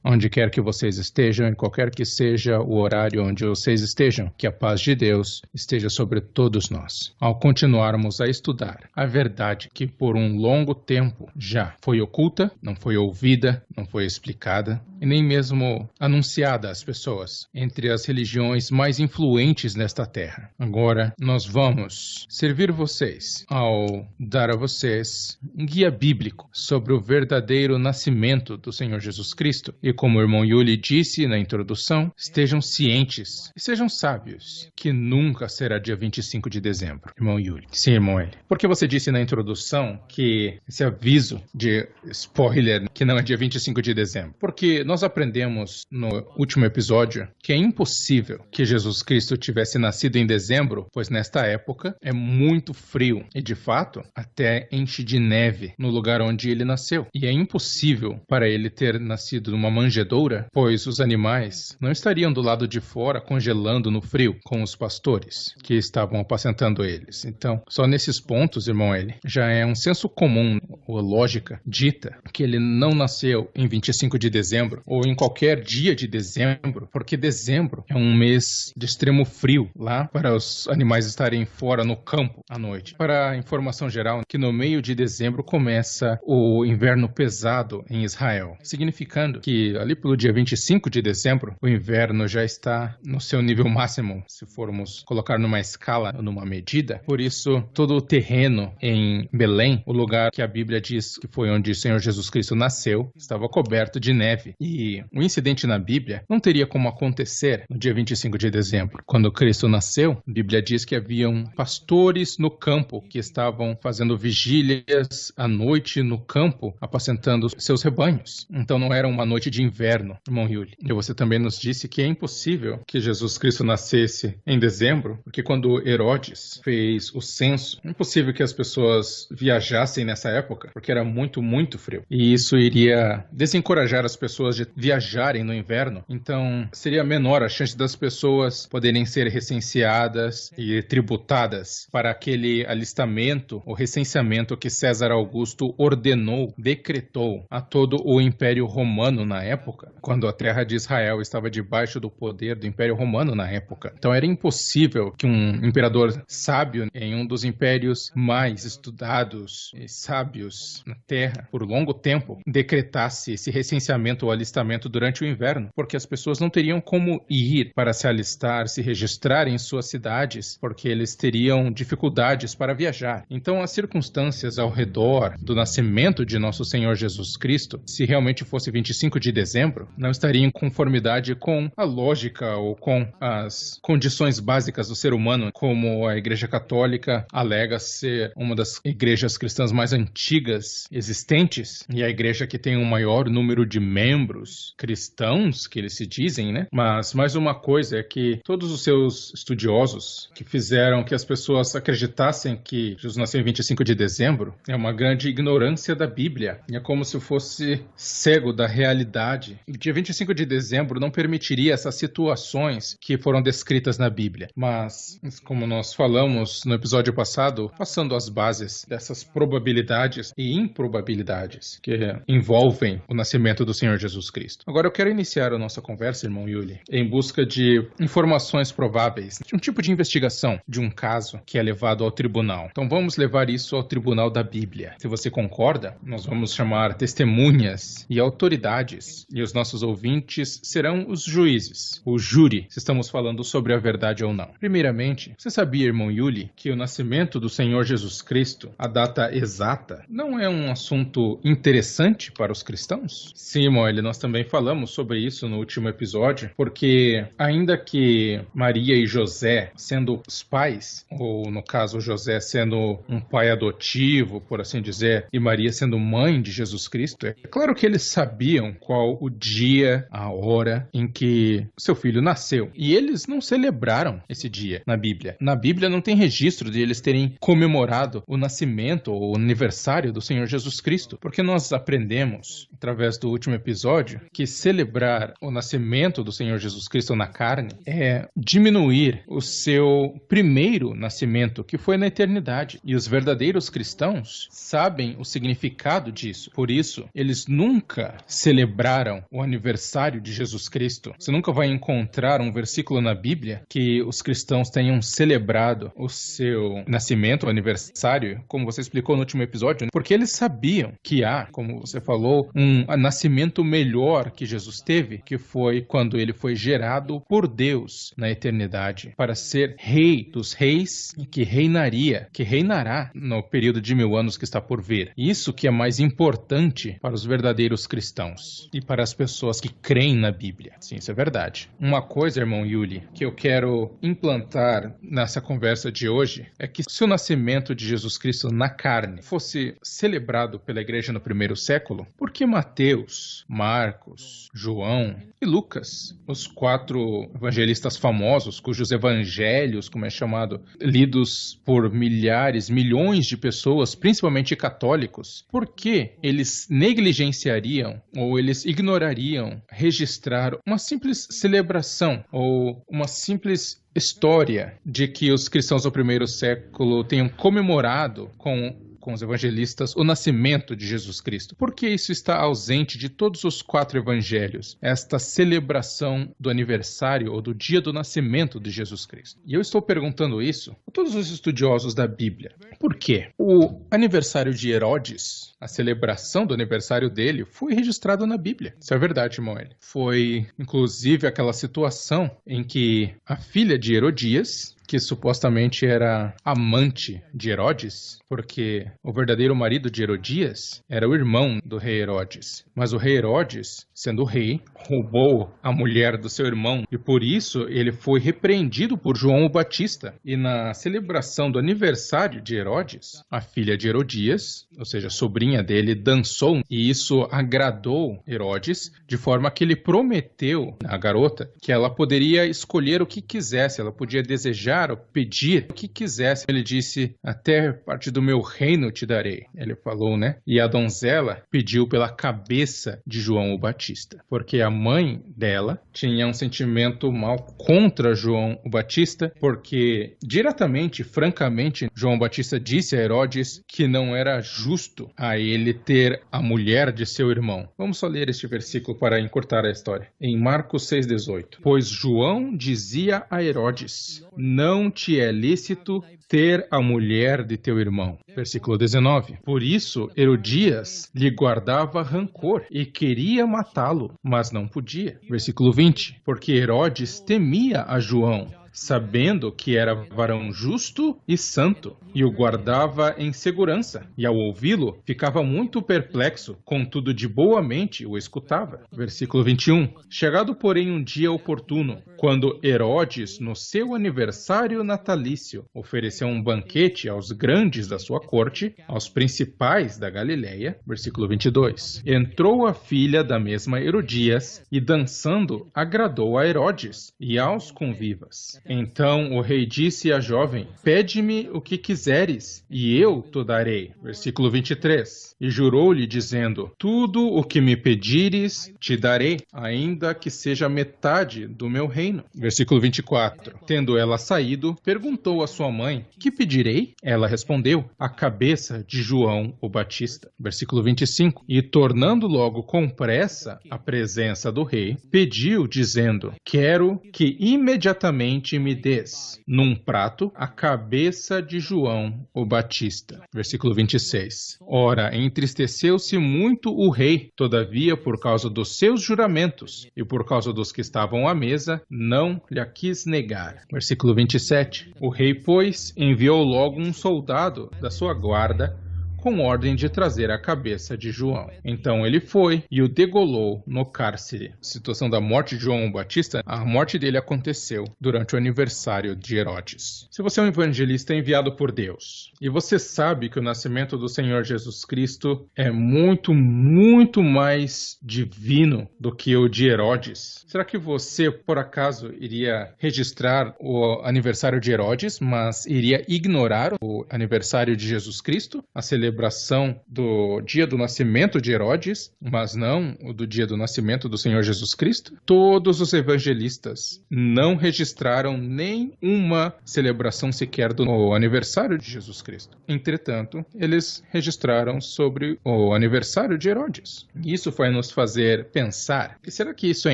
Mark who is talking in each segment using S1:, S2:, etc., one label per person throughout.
S1: onde quer que vocês estejam, em qualquer que seja o horário onde vocês estejam, que a paz de Deus esteja sobre todos nós. Ao continuarmos a estudar a verdade que por um longo tempo já foi oculta, não foi ouvida, não foi explicada e nem mesmo anunciada às pessoas entre as religiões mais influentes nesta terra. Agora nós vamos servir vocês ao dar a vocês um guia bíblico sobre o verdadeiro nascimento do Senhor Jesus Cristo. E como o irmão Yuli disse na introdução, estejam cientes e sejam sábios que nunca será dia 25 de dezembro. Irmão Yuli. Sim, irmão Eli. Porque você disse na introdução que esse aviso de spoiler que não é dia 25 de dezembro? Porque nós aprendemos no último episódio que é impossível que Jesus Cristo tivesse nascido em dezembro, pois nesta época é muito frio e de fato até enche de neve no lugar onde ele nasceu. E é impossível para ele ter nascido numa manjedoura, pois os animais não estariam do lado de fora congelando no frio com os pastores que estavam apacentando eles. Então, só nesses pontos, irmão Eli, já é um senso comum ou lógica dita que ele não nasceu em 25 de dezembro ou em qualquer dia de dezembro, porque dezembro é um mês de extremo frio lá para os animais estarem fora no campo à noite. Para a informação geral, que no meio de dezembro começa o inverno pesado em Israel, significando que ali pelo dia 25 de dezembro o inverno já está no seu nível máximo, se formos colocar numa escala, numa medida. Por isso, todo o terreno em Belém, o lugar que a Bíblia diz que foi onde o Senhor Jesus Cristo nasceu, estava coberto de neve. E o incidente na Bíblia não teria como acontecer no dia 25 de dezembro. Quando Cristo nasceu, a Bíblia diz que haviam pastores no campo que estavam fazendo vigílias à noite no campo, apacentando seus rebanhos. Então não era uma noite de inverno, irmão Yuli. E você também nos disse que é impossível que Jesus Cristo nascesse em dezembro, porque quando Herodes fez o censo, é impossível que as pessoas viajassem nessa época, porque era muito, muito frio. E isso iria desencorajar as pessoas de viajarem no inverno. Então seria menor a chance das pessoas poderem ser recenseadas e tributadas para aquele alistamento, o recenseamento que César Augusto ordenou, decretou a todo o Império Romano na época, quando a terra de Israel estava debaixo do poder do Império Romano na época. Então era impossível que um imperador sábio em um dos impérios mais estudados e sábios na terra por longo tempo decretasse esse recenseamento ou alistamento durante o inverno, porque as pessoas não teriam como ir para se alistar, se registrar em suas cidades, porque eles teriam dificuldades para viajar. Então as circunstâncias ao redor do nascimento de nosso Senhor Jesus Cristo, se realmente fosse 25 de dezembro, não estariam em conformidade com a lógica ou com as condições básicas do ser humano, como a Igreja Católica alega ser uma das igrejas cristãs mais antigas existentes e a igreja que tem o maior número de membros cristãos, que eles se dizem, né? Mas mais uma coisa é que todos os seus estudiosos que fizeram que as pessoas acreditassem que Jesus nasceu em 25 de dezembro é uma grande ignorância da Bíblia. É como se fosse cego da realidade. O dia 25 de dezembro não permitiria essas situações que foram descritas na Bíblia. Mas, como nós falamos no episódio passado, passando as bases dessas probabilidades e improbabilidades que envolvem o nascimento do Senhor Jesus Cristo. Agora eu quero iniciar a nossa conversa, irmão Yuli, em busca de informações prováveis, de um tipo de investigação de um caso que é levado ao tribunal. Então vamos levar isso ao tribunal da Bíblia. Se você concorda, nós vamos chamar testemunhas e autoridades, e os nossos ouvintes serão os juízes, o júri, se estamos falando sobre a verdade ou não. Primeiramente, você sabia, irmão Yuli, que o nascimento do Senhor Jesus Cristo, a data exata, não é um assunto interessante para os cristãos? Sim, irmão Eli, nós também falamos sobre isso no último episódio, porque ainda que Maria e José, sendo os pais, ou no caso José sendo um pai adotivo, por assim dizer, e Maria sendo mãe de Jesus Cristo, é claro que eles sabiam qual o dia, a hora em que seu filho nasceu. E eles não celebraram esse dia na Bíblia. Na Bíblia não tem registro de eles terem comemorado o nascimento ou o aniversário do Senhor Jesus Cristo, porque nós aprendemos, através do último episódio, que celebrar o nascimento do Senhor Jesus Cristo na carne é diminuir o seu primeiro nascimento, que foi na eternidade. E os verdadeiros cristãos sabem o significado disso. Por isso, eles nunca celebraram celebraram o aniversário de Jesus Cristo. Você nunca vai encontrar um versículo na Bíblia que os cristãos tenham celebrado o seu nascimento, o aniversário, como você explicou no último episódio, porque eles sabiam que há, como você falou, um nascimento melhor que Jesus teve, que foi quando ele foi gerado por Deus na eternidade, para ser rei dos reis e que reinará no período de 1000 anos que está por vir. Isso que é mais importante para os verdadeiros cristãos e para as pessoas que creem na Bíblia. Sim, isso é verdade. Uma coisa, irmão Yuli, que eu quero implantar nessa conversa de hoje é que se o nascimento de Jesus Cristo na carne fosse celebrado pela igreja no primeiro século, por que Mateus, Marcos, João e Lucas, os 4 evangelistas famosos, cujos evangelhos, como é chamado, lidos por milhares, milhões de pessoas, principalmente católicos, por que eles negligenciariam ou eles ignorariam registrar uma simples celebração ou uma simples história de que os cristãos do primeiro século tenham comemorado com os evangelistas o nascimento de Jesus Cristo? Por que isso está ausente de todos os 4 evangelhos? Esta celebração do aniversário ou do dia do nascimento de Jesus Cristo. E eu estou perguntando isso a todos os estudiosos da Bíblia. Por quê? O aniversário de Herodes, a celebração do aniversário dele, foi registrado na Bíblia. Isso é verdade, irmão. Foi, inclusive, aquela situação em que a filha de Herodias, que supostamente era amante de Herodes, porque o verdadeiro marido de Herodias era o irmão do rei Herodes. Mas o rei Herodes, sendo rei, roubou a mulher do seu irmão e por isso ele foi repreendido por João o Batista. E na celebração do aniversário de Herodes, a filha de Herodias, ou seja, a sobrinha dele, dançou e isso agradou Herodes, de forma que ele prometeu à garota que ela poderia escolher o que quisesse, ela podia desejar ou pedir o que quisesse. Ele disse, até parte do meu reino te darei. Ele falou, né? E a donzela pediu pela cabeça de João o Batista, porque a mãe dela tinha um sentimento mau contra João o Batista, porque diretamente, francamente, João Batista disse a Herodes que não era justo a ele ter a mulher de seu irmão. Vamos só ler este versículo para encurtar a história. Em Marcos 6,18. Pois João dizia a Herodes, não te é lícito ter a mulher de teu irmão. Versículo 19. Por isso, Herodias lhe guardava rancor e queria matá-lo, mas não podia. Versículo 20. Porque Herodes temia a João, sabendo que era varão justo e santo, e o guardava em segurança, e ao ouvi-lo, ficava muito perplexo, contudo de boa mente o escutava. Versículo 21. Chegado, porém, um dia oportuno, quando Herodes, no seu aniversário natalício, ofereceu um banquete aos grandes da sua corte, aos principais da Galileia, versículo 22. Entrou a filha da mesma Herodias, e dançando, agradou a Herodes e aos convivas. Então o rei disse à jovem, pede-me o que quiseres, e eu te darei. Versículo 23. E jurou-lhe, dizendo, tudo o que me pedires, te darei, ainda que seja metade do meu reino. Versículo 24. Tendo ela saído, perguntou à sua mãe, que pedirei? Ela respondeu, a cabeça de João o Batista. Versículo 25. E tornando logo com pressa à presença do rei, pediu, dizendo, quero que imediatamente me des, num prato, a cabeça de João o Batista. Versículo 26. Ora, entristeceu-se muito o rei, todavia, por causa dos seus juramentos, e por causa dos que estavam à mesa, não lhe a quis negar. Versículo 27. O rei, pois, enviou logo um soldado da sua guarda, com ordem de trazer a cabeça de João. Então ele foi e o degolou no cárcere. A situação da morte de João Batista, a morte dele aconteceu durante o aniversário de Herodes. Se você é um evangelista enviado por Deus, e você sabe que o nascimento do Senhor Jesus Cristo é muito, muito mais divino do que o de Herodes, será que você, por acaso, iria registrar o aniversário de Herodes, mas iria ignorar o aniversário de Jesus Cristo, a celebração celebração do dia do nascimento de Herodes, mas não o do dia do nascimento do Senhor Jesus Cristo. Todos os evangelistas não registraram nem uma celebração sequer do aniversário de Jesus Cristo. Entretanto, eles registraram sobre o aniversário de Herodes. Isso foi nos fazer pensar, será que isso é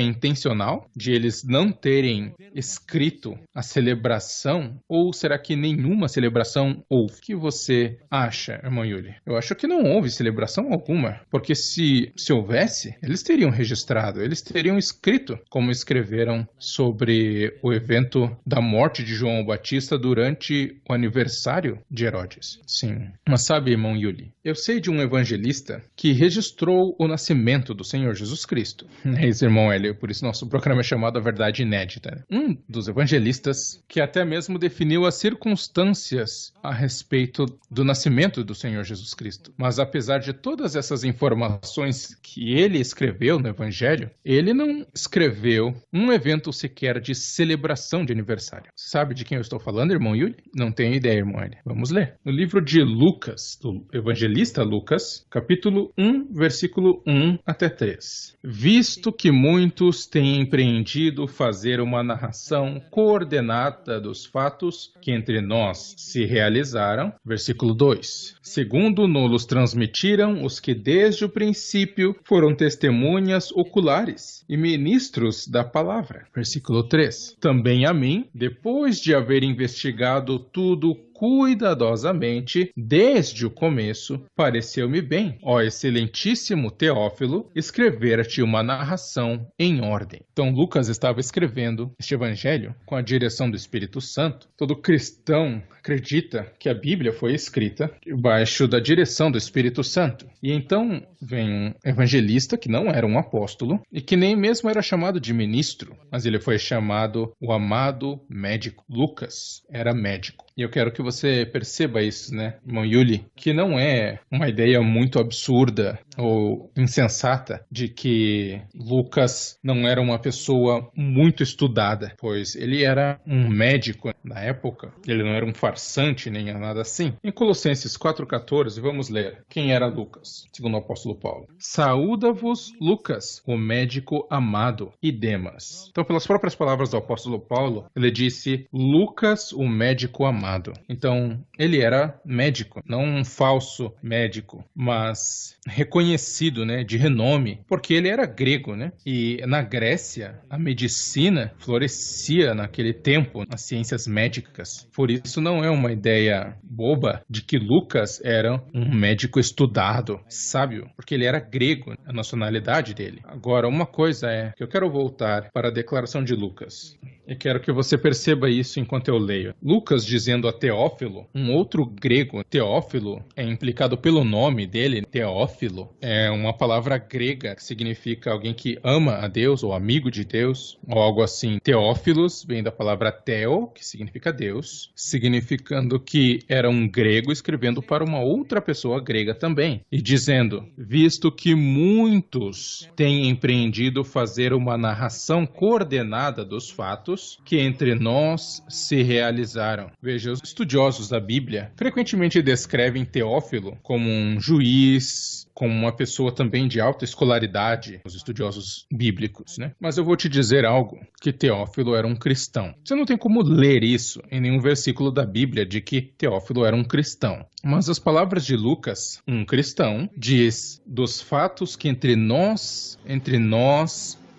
S1: intencional, de eles não terem escrito a celebração, ou será que nenhuma celebração houve? O que você acha, irmão Yuli? Eu acho que não houve celebração alguma, porque se houvesse, eles teriam registrado, eles teriam escrito, como escreveram sobre o evento da morte de João Batista durante o aniversário de Herodes. Sim. Mas sabe, irmão Yuli, eu sei de um evangelista que registrou o nascimento do Senhor Jesus Cristo. É isso, irmão Hélio, por isso nosso programa é chamado A Verdade Inédita. Um dos evangelistas que até mesmo definiu as circunstâncias a respeito do nascimento do Senhor Jesus Cristo. Mas apesar de todas essas informações que ele escreveu no Evangelho, ele não escreveu um evento sequer de celebração de aniversário. Sabe de quem eu estou falando, irmão Yuli? Não tenho ideia, irmão Hélio. Vamos ler. No livro de Lucas, do evangelista Lucas, capítulo 1, versículo 1 até 3. Visto que muitos têm empreendido fazer uma narração coordenada dos fatos que entre nós se realizaram, versículo 2. Segundo nos transmitiram os que desde o princípio foram testemunhas oculares e ministros da palavra. Versículo 3. Também a mim, depois de haver investigado tudo cuidadosamente, desde o começo, pareceu-me bem, ó excelentíssimo Teófilo, escrever-te uma narração em ordem. Então, Lucas estava escrevendo este evangelho com a direção do Espírito Santo. Todo cristão acredita que a Bíblia foi escrita debaixo da direção do Espírito Santo. E então vem um evangelista que não era um apóstolo e que nem mesmo era chamado de ministro, mas ele foi chamado o amado médico. Lucas era médico. E eu quero que você perceba isso, né, irmão Yuli, que não é uma ideia muito absurda ou insensata de que Lucas não era uma pessoa muito estudada, pois ele era um médico na época, ele não era um farsante nem nada assim. Em Colossenses 4,14, vamos ler quem era Lucas, segundo o apóstolo Paulo. Saúda-vos Lucas, o médico amado, e Demas. Então, pelas próprias palavras do apóstolo Paulo, ele disse Lucas, o médico amado. Então, ele era médico, não um falso médico, mas reconhecido, né, de renome, porque ele era grego, né? E na Grécia, a medicina florescia naquele tempo, as ciências médicas. Por isso não é uma ideia boba de que Lucas era um médico estudado, sábio, porque ele era grego, a nacionalidade dele. Agora, uma coisa é que eu quero voltar para a declaração de Lucas. E quero que você perceba isso enquanto eu leio. Lucas dizendo a Teófilo, um outro grego, Teófilo, é implicado pelo nome dele, Teófilo, é uma palavra grega que significa alguém que ama a Deus ou amigo de Deus, ou algo assim. Teófilos vem da palavra Theo, que significa Deus, significando que era um grego escrevendo para uma outra pessoa grega também, e dizendo, visto que muitos têm empreendido fazer uma narração coordenada dos fatos que entre nós se realizaram. Veja, os estudiosos da Bíblia frequentemente descrevem Teófilo como um juiz, como uma pessoa também de alta escolaridade, os estudiosos bíblicos, né? Mas eu vou te dizer algo, que Teófilo era um cristão. Você não tem como ler isso em nenhum versículo da Bíblia de que Teófilo era um cristão. Mas as palavras de Lucas, um cristão, diz dos fatos que entre nós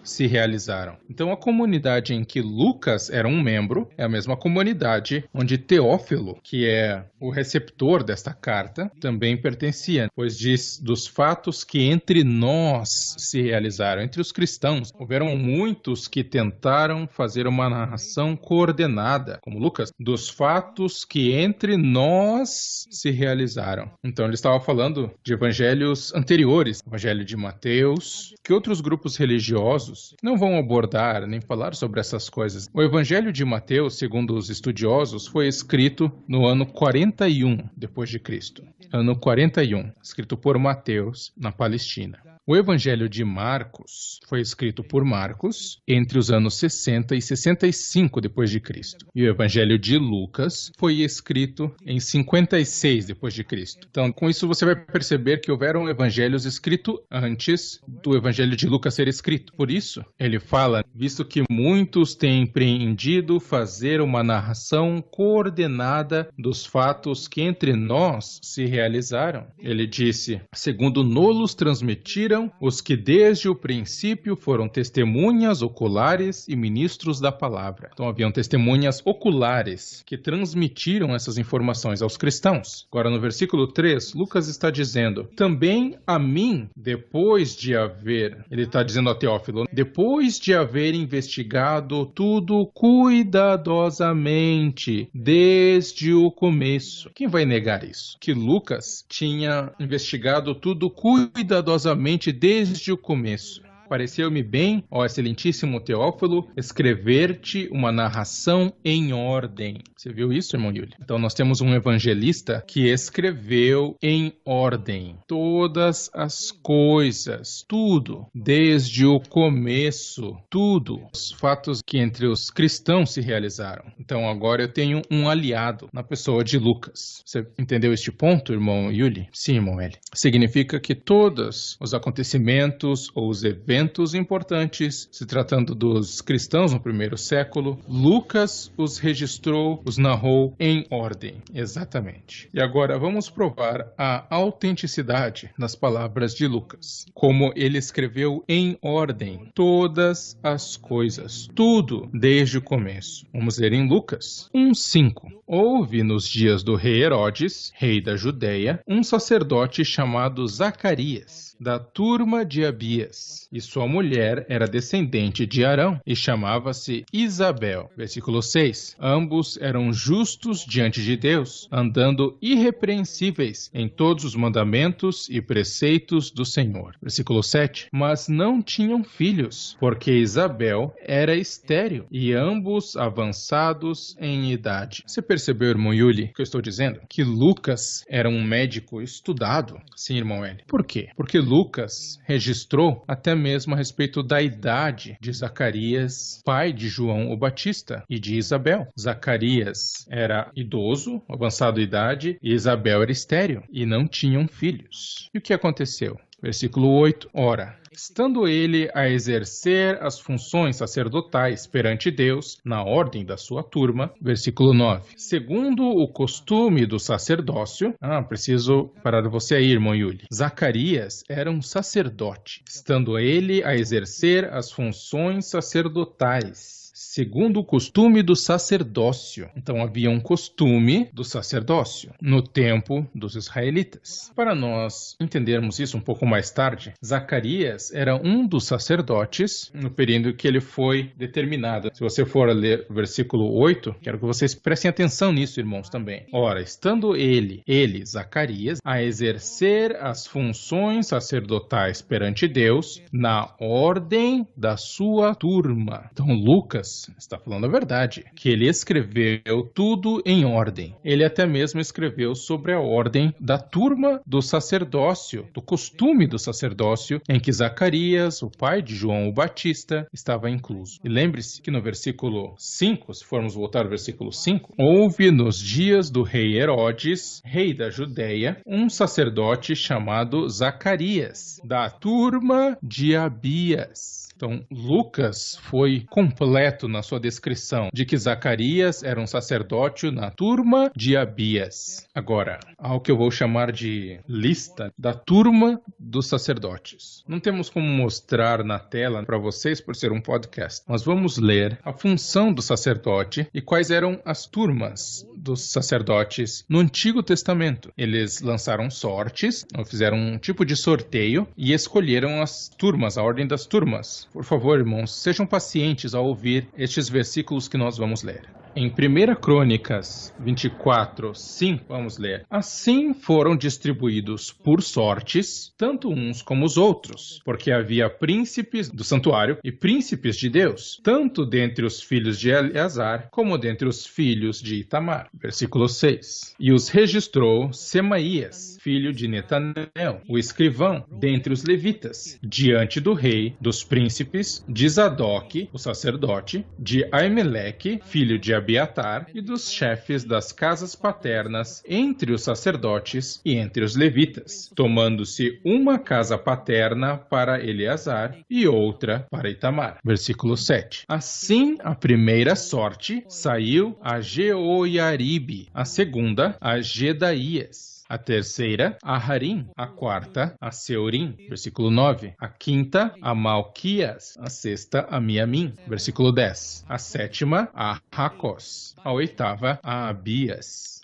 S1: se realizaram. Então, a comunidade em que Lucas era um membro é a mesma comunidade onde Teófilo, que é o receptor desta carta, também pertencia, pois diz dos fatos que entre nós se realizaram, entre os cristãos. Houveram muitos que tentaram fazer uma narração coordenada, como Lucas, dos fatos que entre nós se realizaram. Então, ele estava falando de evangelhos anteriores, evangelho de Mateus, que outros grupos religiosos não vão abordar nem falar sobre essas coisas. O Evangelho de Mateus, segundo os estudiosos, foi escrito no ano 41 depois de Cristo. Ano 41, escrito por Mateus na Palestina. O Evangelho de Marcos foi escrito por Marcos entre os anos 60 e 65 depois de Cristo. E o Evangelho de Lucas foi escrito em 56 depois de Cristo. Então, com isso você vai perceber que houveram evangelhos escritos antes do Evangelho de Lucas ser escrito. Por isso, ele fala, visto que muitos têm empreendido fazer uma narração coordenada dos fatos que entre nós se realizaram. Ele disse, segundo nos transmitiram os que desde o princípio foram testemunhas oculares e ministros da palavra. Então haviam testemunhas oculares que transmitiram essas informações aos cristãos. Agora no versículo 3, Lucas está dizendo, também a mim, depois de haver, ele está dizendo a Teófilo, depois de haver investigado tudo cuidadosamente, desde o começo. Quem vai negar isso? Que Lucas tinha investigado tudo cuidadosamente desde o começo. Pareceu-me bem, ó excelentíssimo Teófilo, escrever-te uma narração em ordem. Você viu isso, irmão Yuli? Então nós temos um evangelista que escreveu em ordem todas as coisas, tudo, desde o começo, tudo, os fatos que entre os cristãos se realizaram. Então agora eu tenho um aliado na pessoa de Lucas. Você entendeu este ponto, irmão Yuli? Sim, irmão Eli. Significa que todos os acontecimentos ou os eventos importantes, se tratando dos cristãos no primeiro século, Lucas os registrou, os narrou em ordem. Exatamente. E agora vamos provar a autenticidade das palavras de Lucas. Como ele escreveu em ordem todas as coisas, tudo desde o começo. Vamos ler em Lucas 1:5. Houve nos dias do rei Herodes, rei da Judeia, um sacerdote chamado Zacarias, da turma de Abias, e sua mulher era descendente de Arão e chamava-se Isabel. Versículo 6. Ambos eram justos diante de Deus, andando irrepreensíveis em todos os mandamentos e preceitos do Senhor. Versículo 7. Mas não tinham filhos, porque Isabel era estéril e ambos avançados em idade. Você percebeu, irmão Yuli, o que eu estou dizendo? Que Lucas era um médico estudado? Sim, irmão Eli. Por quê? Porque Lucas registrou até mesmo a respeito da idade de Zacarias, pai de João o Batista, e de Isabel. Zacarias era idoso, avançado de idade, e Isabel era estéril, e não tinham filhos. E o que aconteceu? Versículo 8. Ora, estando ele a exercer as funções sacerdotais perante Deus, na ordem da sua turma, versículo 9, segundo o costume do sacerdócio, preciso parar você aí, irmão Yuli, Zacarias era um sacerdote, estando ele a exercer as funções sacerdotais, segundo o costume do sacerdócio. Então havia um costume do sacerdócio no tempo dos israelitas. Para nós entendermos isso um pouco mais tarde, Zacarias era um dos sacerdotes no período que ele foi determinado. Se você for ler o versículo 8, quero que vocês prestem atenção nisso, irmãos, também. Ora, estando ele, Zacarias, a exercer as funções sacerdotais perante Deus, na ordem da sua turma. Então Lucas está falando a verdade, que ele escreveu tudo em ordem. Ele até mesmo escreveu sobre a ordem da turma do sacerdócio, do costume do sacerdócio, em que Zacarias, o pai de João o Batista, estava incluso. E lembre-se que no versículo 5, se formos voltar ao versículo 5, houve nos dias do rei Herodes, rei da Judeia, um sacerdote chamado Zacarias, da turma de Abias. Então, Lucas foi completo na sua descrição de que Zacarias era um sacerdote na turma de Abias. Agora, ao que eu vou chamar de lista da turma dos sacerdotes. Não temos como mostrar na tela para vocês por ser um podcast, mas vamos ler a função do sacerdote e quais eram as turmas dos sacerdotes no Antigo Testamento. Eles lançaram sortes, ou fizeram um tipo de sorteio e escolheram as turmas, a ordem das turmas. Por favor, irmãos, sejam pacientes ao ouvir estes versículos que nós vamos ler. Em 1 Crônicas 24, 5, vamos ler. Assim foram distribuídos por sortes, tanto uns como os outros, porque havia príncipes do santuário e príncipes de Deus, tanto dentre os filhos de Eleazar, como dentre os filhos de Itamar. Versículo 6. E os registrou Semaías, filho de Netanel, o escrivão, dentre os levitas, diante do rei, dos príncipes, de Zadok, o sacerdote, de Aimeleque, filho de Abiatar, e dos chefes das casas paternas, entre os sacerdotes e entre os levitas, tomando-se uma casa paterna para Eleazar e outra para Itamar. Versículo 7. Assim, a primeira sorte saiu a Jeoiaribe, a segunda a Jedaías, a terceira a Harim, a quarta a Seurim, versículo 9, a quinta a Malquias, a sexta a Miamim, versículo 10, a sétima a Hakos, a oitava a Abias,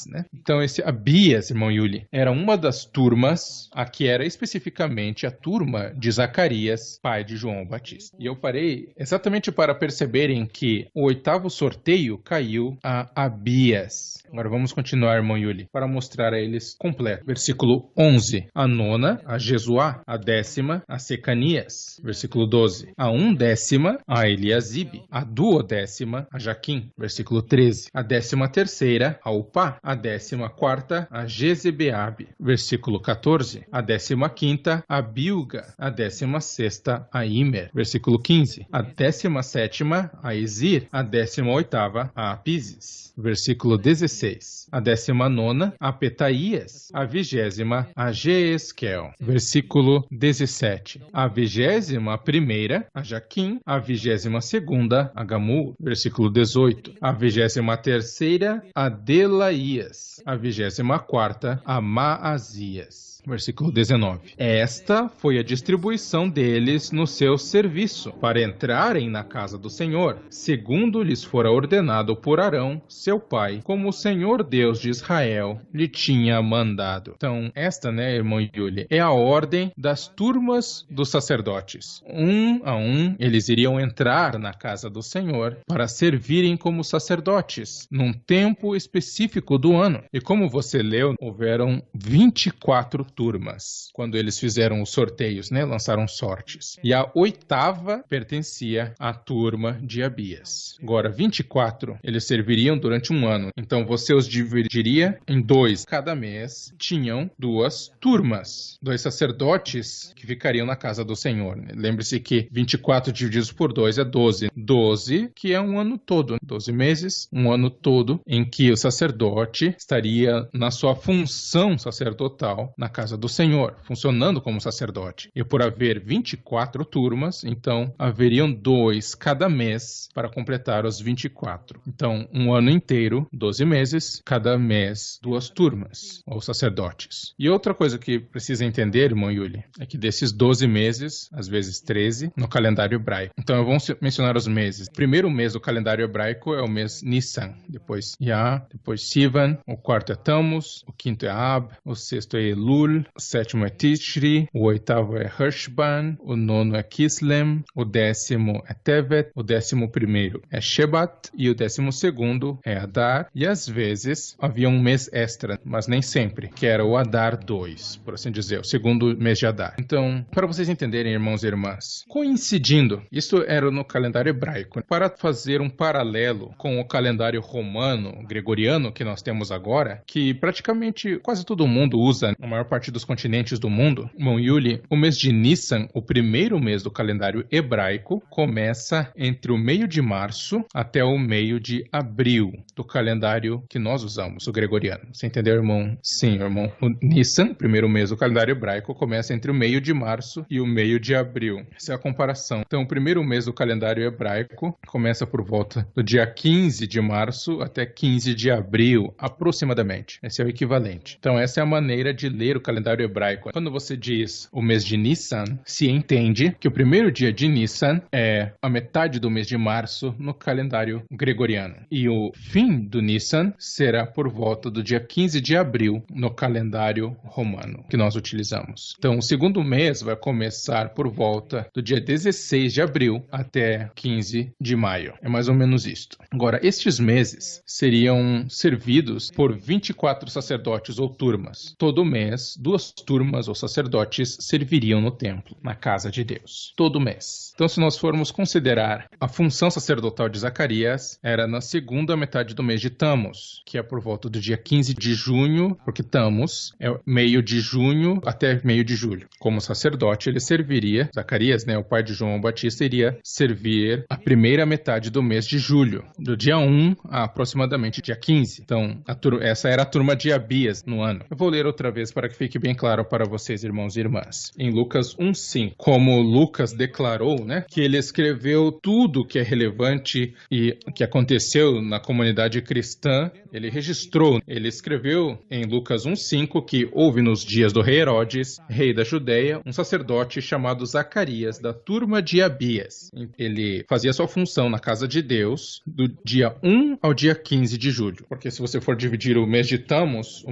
S1: né? Então esse Abias, irmão Yuli, era uma das turmas, a que era especificamente a turma de Zacarias, pai de João Batista. E eu parei exatamente para perceberem que o oitavo sorteio caiu a Abias. Agora vamos continuar, irmão Yuli, para mostrar a eles completo. Versículo 11, a nona a Jesuá, a décima a Secanias. Versículo 12, a undécima a Eliasibe, a duodécima a Jaquim. Versículo 13, a 13ª a Upá, a 14ª a Jezebeabe, versículo 14, a 15ª a Bilga, a 16ª a Imer, versículo 15, a 17ª a Ezir, a 18ª a Apizes, versículo 16, a 19ª a Petaías, a 20ª a Jeesquel, versículo 17, a 21ª a Jaquim, a 22ª a Gamul, versículo 18, a 23ª a Delaías, a 24ª a Maazias. Versículo 19. Esta foi a distribuição deles no seu serviço, para entrarem na casa do Senhor, segundo lhes fora ordenado por Arão, seu pai, como o Senhor Deus de Israel lhe tinha mandado. Então, esta, irmão Yuli, é a ordem das turmas dos sacerdotes. Um a um, eles iriam entrar na casa do Senhor para servirem como sacerdotes, num tempo específico do ano. E como você leu, houveram 24 turmas, quando eles fizeram os sorteios, lançaram sortes. E a oitava pertencia à turma de Abias. Agora, 24, eles serviriam durante um ano. Então, você os dividiria em 2. Cada mês tinham 2 turmas, 2 sacerdotes que ficariam na casa do Senhor. Lembre-se que 24 divididos por 2 é 12. 12, que é um ano todo. 12 meses, um ano todo, em que o sacerdote estaria na sua função sacerdotal na casa do Senhor, funcionando como sacerdote. E por haver 24 turmas, então haveriam 2 cada mês para completar os 24. Então, um ano inteiro, 12 meses, cada mês 2 turmas, ou sacerdotes. E outra coisa que precisa entender, irmão Yuli, é que desses 12 meses, às vezes 13, no calendário hebraico. Então, eu vou mencionar os meses. O primeiro mês do calendário hebraico é o mês Nissan, depois Iyar, depois Sivan, o quarto é Tammuz, o quinto é Ab, o sexto é Elul, o sétimo é Tishri, o oitavo é Hershban, o nono é Kislem, o 10º é Tevet, o 11º é Shebat e o 12º é Adar. E às vezes havia um mês extra, mas nem sempre, que era o Adar 2, por assim dizer, o segundo mês de Adar. Então, para vocês entenderem, irmãos e irmãs, coincidindo, isso era no calendário hebraico, para fazer um paralelo com o calendário romano, gregoriano, que nós temos agora, que praticamente quase todo mundo usa, na maior parte dos continentes do mundo, irmão Yuli, o mês de Nissan, o primeiro mês do calendário hebraico, começa entre o meio de março até o meio de abril do calendário que nós usamos, o gregoriano. Você entendeu, irmão? Sim, irmão. O Nissan, primeiro mês do calendário hebraico, começa entre o meio de março e o meio de abril. Essa é a comparação. Então, o primeiro mês do calendário hebraico começa por volta do dia 15 de março até 15 de abril, aproximadamente. Esse é o equivalente. Então, essa é a maneira de ler o calendário hebraico. Quando você diz o mês de Nissan, se entende que o primeiro dia de Nissan é a metade do mês de março no calendário gregoriano. E o fim do Nissan será por volta do dia 15 de abril no calendário romano que nós utilizamos. Então, o segundo mês vai começar por volta do dia 16 de abril até 15 de maio. É mais ou menos isto. Agora, estes meses seriam servidos por 24 sacerdotes ou turmas. Todo mês, 2 turmas ou sacerdotes serviriam no templo, na casa de Deus. Todo mês. Então, se nós formos considerar a função sacerdotal de Zacarias, era na segunda metade do mês de Tammuz, que é por volta do dia 15 de junho, porque Tammuz é meio de junho até meio de julho. Como sacerdote, ele serviria, Zacarias, o pai de João Batista, iria servir a primeira metade do mês de julho, do dia 1 a aproximadamente dia 15. Então, essa era a turma de Abias no ano. Eu vou ler outra vez para que fique bem claro para vocês, irmãos e irmãs. Em Lucas 1:5, como Lucas declarou, que ele escreveu tudo que é relevante e que aconteceu na comunidade cristã, ele registrou. Ele escreveu em Lucas 1:5 que houve nos dias do rei Herodes, rei da Judeia, um sacerdote chamado Zacarias, da turma de Abias. Ele fazia sua função na casa de Deus do dia 1 ao dia 15 de julho. Porque se você for dividir o mês de Tammuz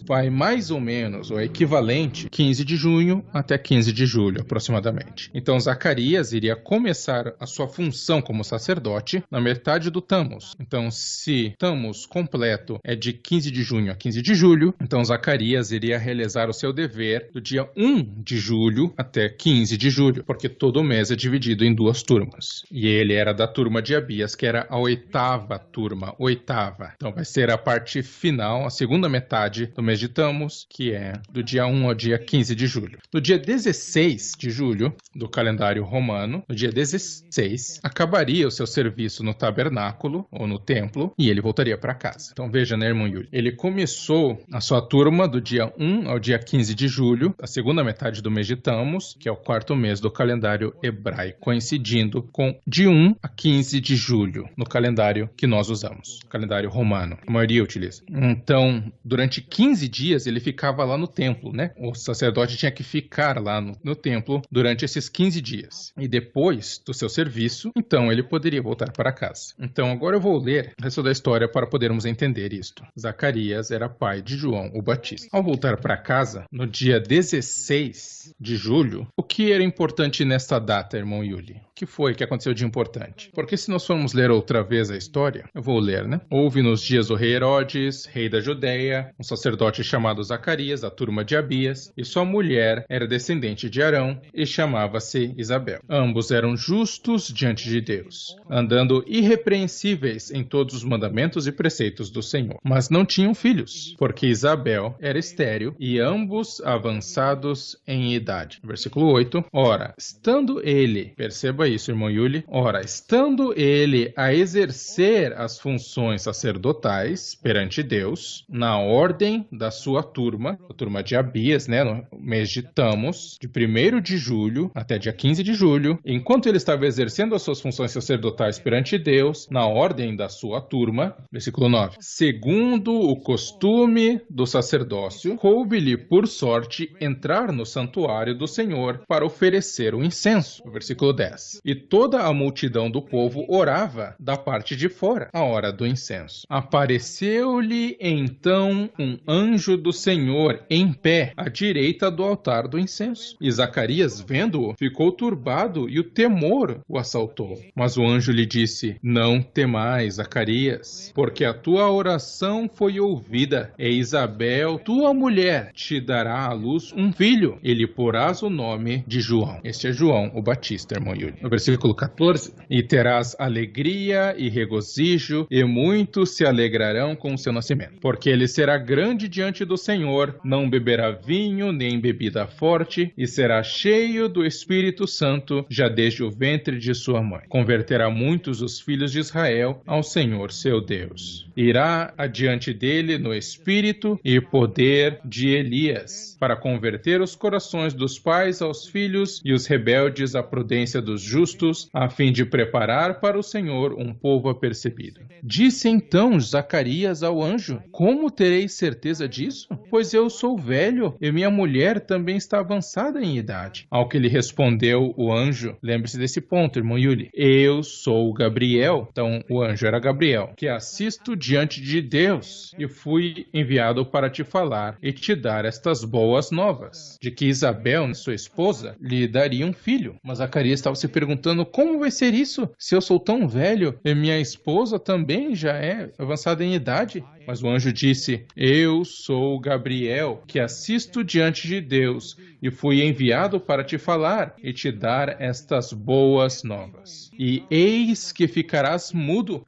S1: vai mais ou menos, ou equivalente, 15 de junho até 15 de julho, aproximadamente. Então, Zacarias iria começar a sua função como sacerdote na metade do Tammuz. Então, se Tammuz completo é de 15 de junho a 15 de julho, então Zacarias iria realizar o seu dever do dia 1 de julho até 15 de julho, porque todo mês é dividido em 2 turmas. E ele era da turma de Abias, que era a 8ª turma, 8ª. Então, vai ser a parte final, a segunda metade do mês de Tammuz, que é do dia 1 ao dia 15 de julho. No dia 16 de julho do calendário romano, no dia 16, acabaria o seu serviço no tabernáculo ou no templo e ele voltaria para casa. Então veja, irmão Yuri, ele começou a sua turma do dia 1 ao dia 15 de julho, a segunda metade do mês de Tammuz, que é o 4º mês do calendário hebraico, coincidindo com de 1 a 15 de julho no calendário que nós usamos, o calendário romano, a maioria utiliza. Então, durante 15 dias ele ficava lá no templo, O sacerdote tinha que ficar lá no templo durante esses 15 dias. E depois do seu serviço, então ele poderia voltar para casa. Então, agora eu vou ler o resto da história para podermos entender isto. Zacarias era pai de João o Batista. Ao voltar para casa, no dia 16 de julho, o que era importante nesta data, irmão Yuli? O que foi que aconteceu de importante? Porque se nós formos ler outra vez a história, eu vou ler, Houve nos dias do rei Herodes, rei da Judeia, um sacerdote chamado Zacarias, da turma de Abias, e sua mulher era descendente de Arão e chamava-se Isabel. Ambos eram justos diante de Deus, andando irrepreensíveis em todos os mandamentos e preceitos do Senhor. Mas não tinham filhos, porque Isabel era estéril e ambos avançados em idade. Versículo 8. Ora, estando ele, perceba isso, irmão Yuli, estando ele a exercer as funções sacerdotais perante Deus, na ordem da sua turma, a turma de Abias, no mês de Tammuz, de 1º de julho até dia 15 de julho, enquanto ele estava exercendo as suas funções sacerdotais perante Deus, na ordem da sua turma, versículo 9, segundo o costume do sacerdócio, coube-lhe por sorte entrar no santuário do Senhor para oferecer o incenso, versículo 10. E toda a multidão do povo orava da parte de fora, a hora do incenso. Apareceu-lhe então um anjo do Senhor em pé, à direita do altar do incenso. E Zacarias, vendo-o, ficou turbado e o temor o assaltou. Mas o anjo lhe disse: não temais, Zacarias, porque a tua oração foi ouvida. E Isabel, tua mulher, te dará à luz um filho, e lhe porás o nome de João. Este é João o Batista, irmão Yuri. No versículo 14, e terás alegria e regozijo, e muitos se alegrarão com o seu nascimento. Porque ele será grande diante do Senhor, não beberá vinho nem bebida forte, e será cheio do Espírito Santo, já desde o ventre de sua mãe. Converterá muitos dos filhos de Israel ao Senhor seu Deus. irá adiante dele no espírito e poder de Elias, para converter os corações dos pais aos filhos e os rebeldes à prudência dos justos, a fim de preparar para o Senhor um povo apercebido. Disse então Zacarias ao anjo: Como terei certeza disso? Pois eu sou velho e minha mulher também está avançada em idade. Ao que lhe respondeu o anjo, lembre-se desse ponto, irmão Yuli: Eu sou Gabriel. Então o anjo era Gabriel, que assisto diante de Deus, e fui enviado para te falar e te dar estas boas novas, de que Isabel, sua esposa, lhe daria um filho. Mas Zacarias estava se perguntando: como vai ser isso, se eu sou tão velho e minha esposa também já é avançada em idade? Mas o anjo disse: Eu sou Gabriel, que assisto diante de Deus, e fui enviado para te falar e te dar estas boas novas. E eis que ficarás mudo,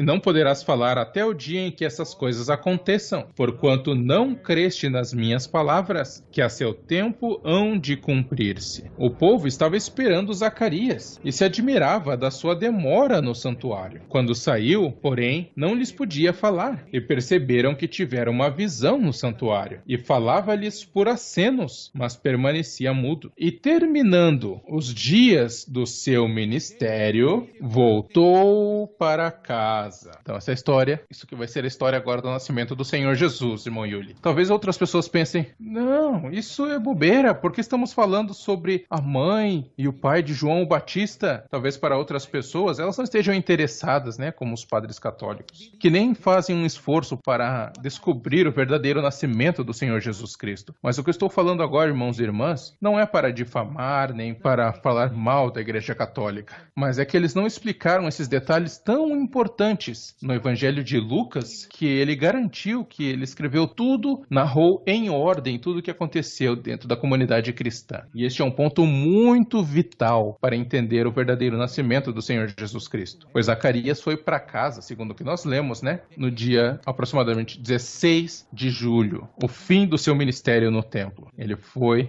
S1: não poderás falar até o dia em que essas coisas aconteçam, porquanto não creste nas minhas palavras, que a seu tempo hão de cumprir-se. O povo estava esperando Zacarias e se admirava da sua demora no santuário. Quando saiu, porém, não lhes podia falar, e perceberam que tiveram uma visão no santuário, e falava-lhes por acenos, mas permanecia mudo. E terminando os dias do seu ministério, voltou para casa. Então essa é a história, isso que vai ser a história agora do nascimento do Senhor Jesus, irmão Yuli. Talvez outras pessoas pensem: não, isso é bobeira, porque estamos falando sobre a mãe e o pai de João Batista. Talvez para outras pessoas, elas não estejam interessadas, né, como os padres católicos, que nem fazem um esforço para descobrir o verdadeiro nascimento do Senhor Jesus Cristo. Mas o que eu estou falando agora, irmãos e irmãs, não é para difamar, nem para falar mal da Igreja Católica, mas é que eles não explicaram esses detalhes tão importantes no Evangelho de Lucas, que ele garantiu que ele escreveu tudo, narrou em ordem tudo o que aconteceu dentro da comunidade cristã. E este é um ponto muito vital para entender o verdadeiro nascimento do Senhor Jesus Cristo. Pois Zacarias foi para casa, segundo o que nós lemos, né, no dia aproximadamente 16 de julho, o fim do seu ministério no templo. Ele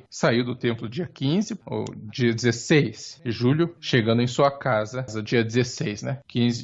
S1: saiu do templo dia 15, ou dia 16 de julho, chegando em sua casa dia 16, né?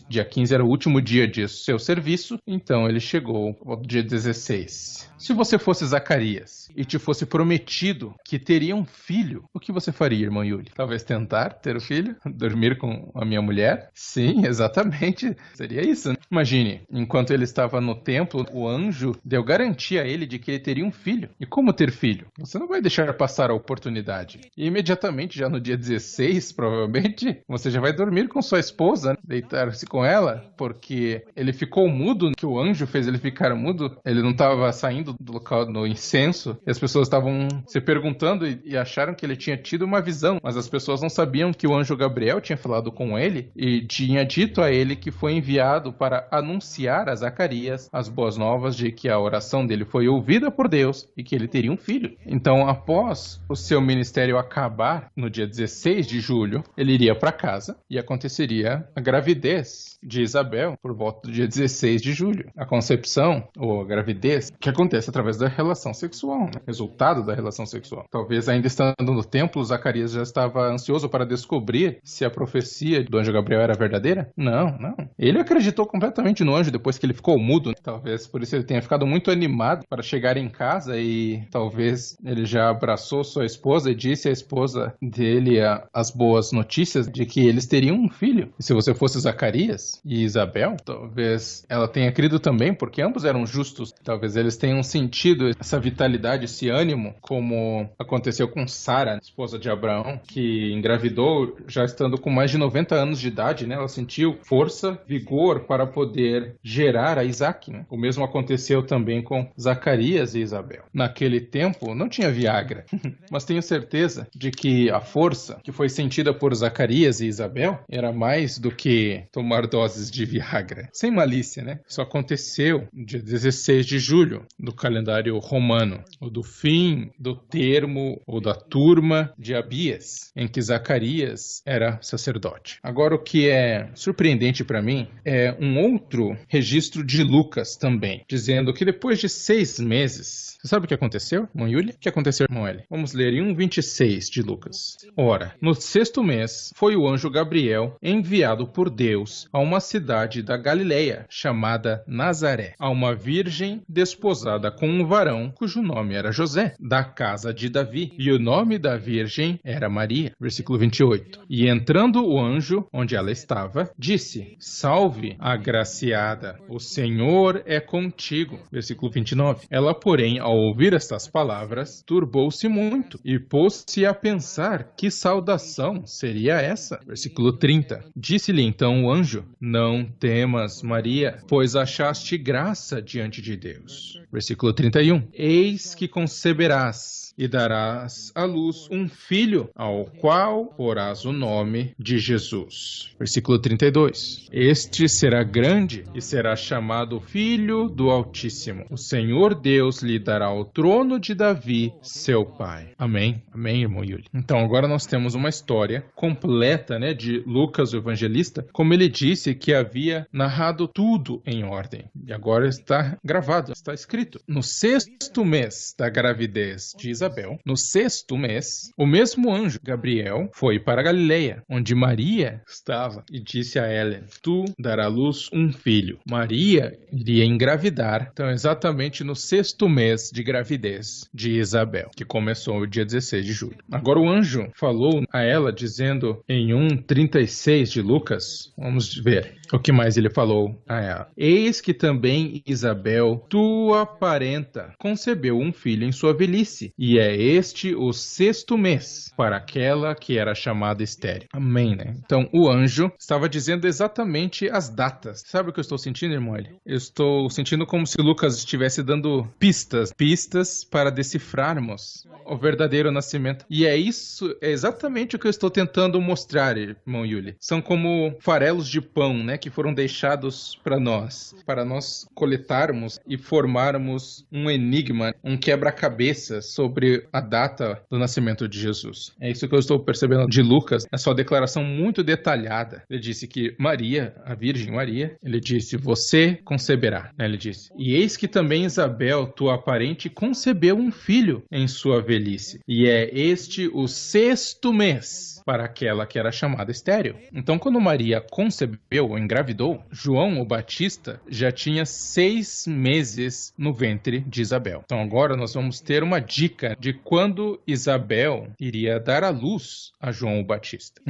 S1: Dia 15 era o último dia de seu serviço, então ele chegou no dia 16. Se você fosse Zacarias e te fosse prometido que teria um filho, o que você faria, irmão Yuli? Talvez tentar ter o filho? Dormir com a minha mulher? Sim, exatamente. Seria isso, né? Imagine, enquanto ele estava no templo, o anjo deu garantia a ele de que ele teria um filho. E como ter filho? Você não vai deixar passar a oportunidade. E imediatamente, já no dia 16, provavelmente, você já vai dormir com sua esposa, né? Deitar-se com ela, porque ele ficou mudo, que o anjo fez ele ficar mudo. Ele não estava saindo do local no incenso, e as pessoas estavam se perguntando e acharam que ele tinha tido uma visão, mas as pessoas não sabiam que o anjo Gabriel tinha falado com ele e tinha dito a ele que foi enviado para anunciar a Zacarias as boas novas de que a oração dele foi ouvida por Deus e que ele teria um filho. Então, após o seu ministério acabar no dia 16 de julho, ele iria para casa e aconteceria a gravidez de Isabel por volta do dia 16 de julho. A concepção, ou a gravidez, que acontece através da relação sexual, né? Resultado da relação sexual. Talvez ainda estando no templo, Zacarias já estava ansioso para descobrir se a profecia do anjo Gabriel era verdadeira? Não. Ele acreditou completamente no anjo depois que ele ficou mudo. Talvez por isso ele tenha ficado muito animado para chegar em casa, e talvez ele já abraçou sua esposa e disse à esposa dele as boas notícias de que eles teriam um filho. E se você fosse Zacarias e Isabel, talvez ela tenha crido também, porque ambos eram justos. Talvez eles tenham sentido essa vitalidade, esse ânimo, como aconteceu com Sara, esposa de Abraão, que engravidou já estando com mais de 90 anos de idade, né? Ela sentiu força, vigor para poder gerar a Isaac, né? O mesmo aconteceu também com Zacarias e Isabel. Naquele tempo não tinha Viagra, mas tenho certeza de que a força que foi sentida por Zacarias e Isabel era mais do que tomar doses de Viagra. Sem malícia, né? Isso aconteceu no dia 16 de julho do calendário romano, ou do fim do termo ou da turma de Abias, em que Zacarias era sacerdote. Agora, o que é surpreendente para mim é um outro registro de Lucas, Lucas também, dizendo que depois de 6 meses... Você sabe o que aconteceu, irmão Yuli? O que aconteceu, irmão Eli? Vamos ler em 1:26 de Lucas. Ora, no 6º mês, foi o anjo Gabriel enviado por Deus a uma cidade da Galileia, chamada Nazaré, a uma virgem desposada com um varão, cujo nome era José, da casa de Davi, e o nome da virgem era Maria. Versículo 28. E entrando o anjo, onde ela estava, disse: Salve, agraciada, o Senhor é contigo. Versículo 29. Ela, porém, ao ouvir estas palavras, turbou-se muito e pôs-se a pensar que saudação seria essa. Versículo 30. Disse-lhe então o anjo: Não temas, Maria, pois achaste graça diante de Deus. Versículo 31. Eis que conceberás e darás à luz um filho, ao qual porás o nome de Jesus. Versículo 32. Este será grande e será chamado Filho do Altíssimo. O Senhor Deus lhe dará o trono de Davi, seu pai. Amém? Amém, irmão Yuli? Então, agora nós temos uma história completa, de Lucas, o evangelista, como ele disse que havia narrado tudo em ordem. E agora está gravado, está escrito. No 6º mês da gravidez de Isabel, no 6º mês, o mesmo anjo, Gabriel, foi para Galileia, onde Maria estava, e disse a ela: Tu darás à luz um filho. Maria iria engravidar, então exatamente no 6º mês de gravidez de Isabel, que começou o dia 16 de julho. Agora o anjo falou a ela, dizendo em 1:36 de Lucas, vamos ver o que mais ele falou a ela. Eis que também Isabel, tua parenta, concebeu um filho em sua velhice, e é este o 6º mês para aquela que era chamada estéril. Amém, né? Então o anjo estava dizendo exatamente as datas. Sabe o que eu estou sentindo, irmão? Eu estou sentindo como se Lucas estivesse dando pistas para decifrarmos o verdadeiro nascimento. E é exatamente o que eu estou tentando mostrar, irmão Yuli. São como farelos de pão, que foram deixados para nós coletarmos e formarmos um enigma, um quebra-cabeça sobre a data do nascimento de Jesus. É isso que eu estou percebendo de Lucas, a sua declaração muito detalhada. Ele disse que Maria, a Virgem Maria, ele disse: você conceberá, ele disse. E eis que também Isabel, tua parente, concebeu um filho em sua velhice. E é este o 6º mês para aquela que era chamada estéril. Então, quando Maria concebeu ou engravidou, João o Batista já tinha 6 meses no ventre de Isabel. Então, agora nós vamos ter uma dica de quando Isabel iria dar à luz a João o Batista.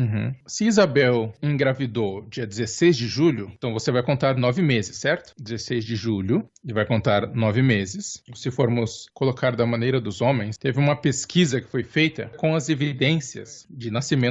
S1: Se Isabel engravidou dia 16 de julho, então você vai contar 9 meses, certo? 16 de julho, e vai contar 9 meses. Se formos colocar da maneira dos homens, teve uma pesquisa que foi feita com as evidências de nascimento.com.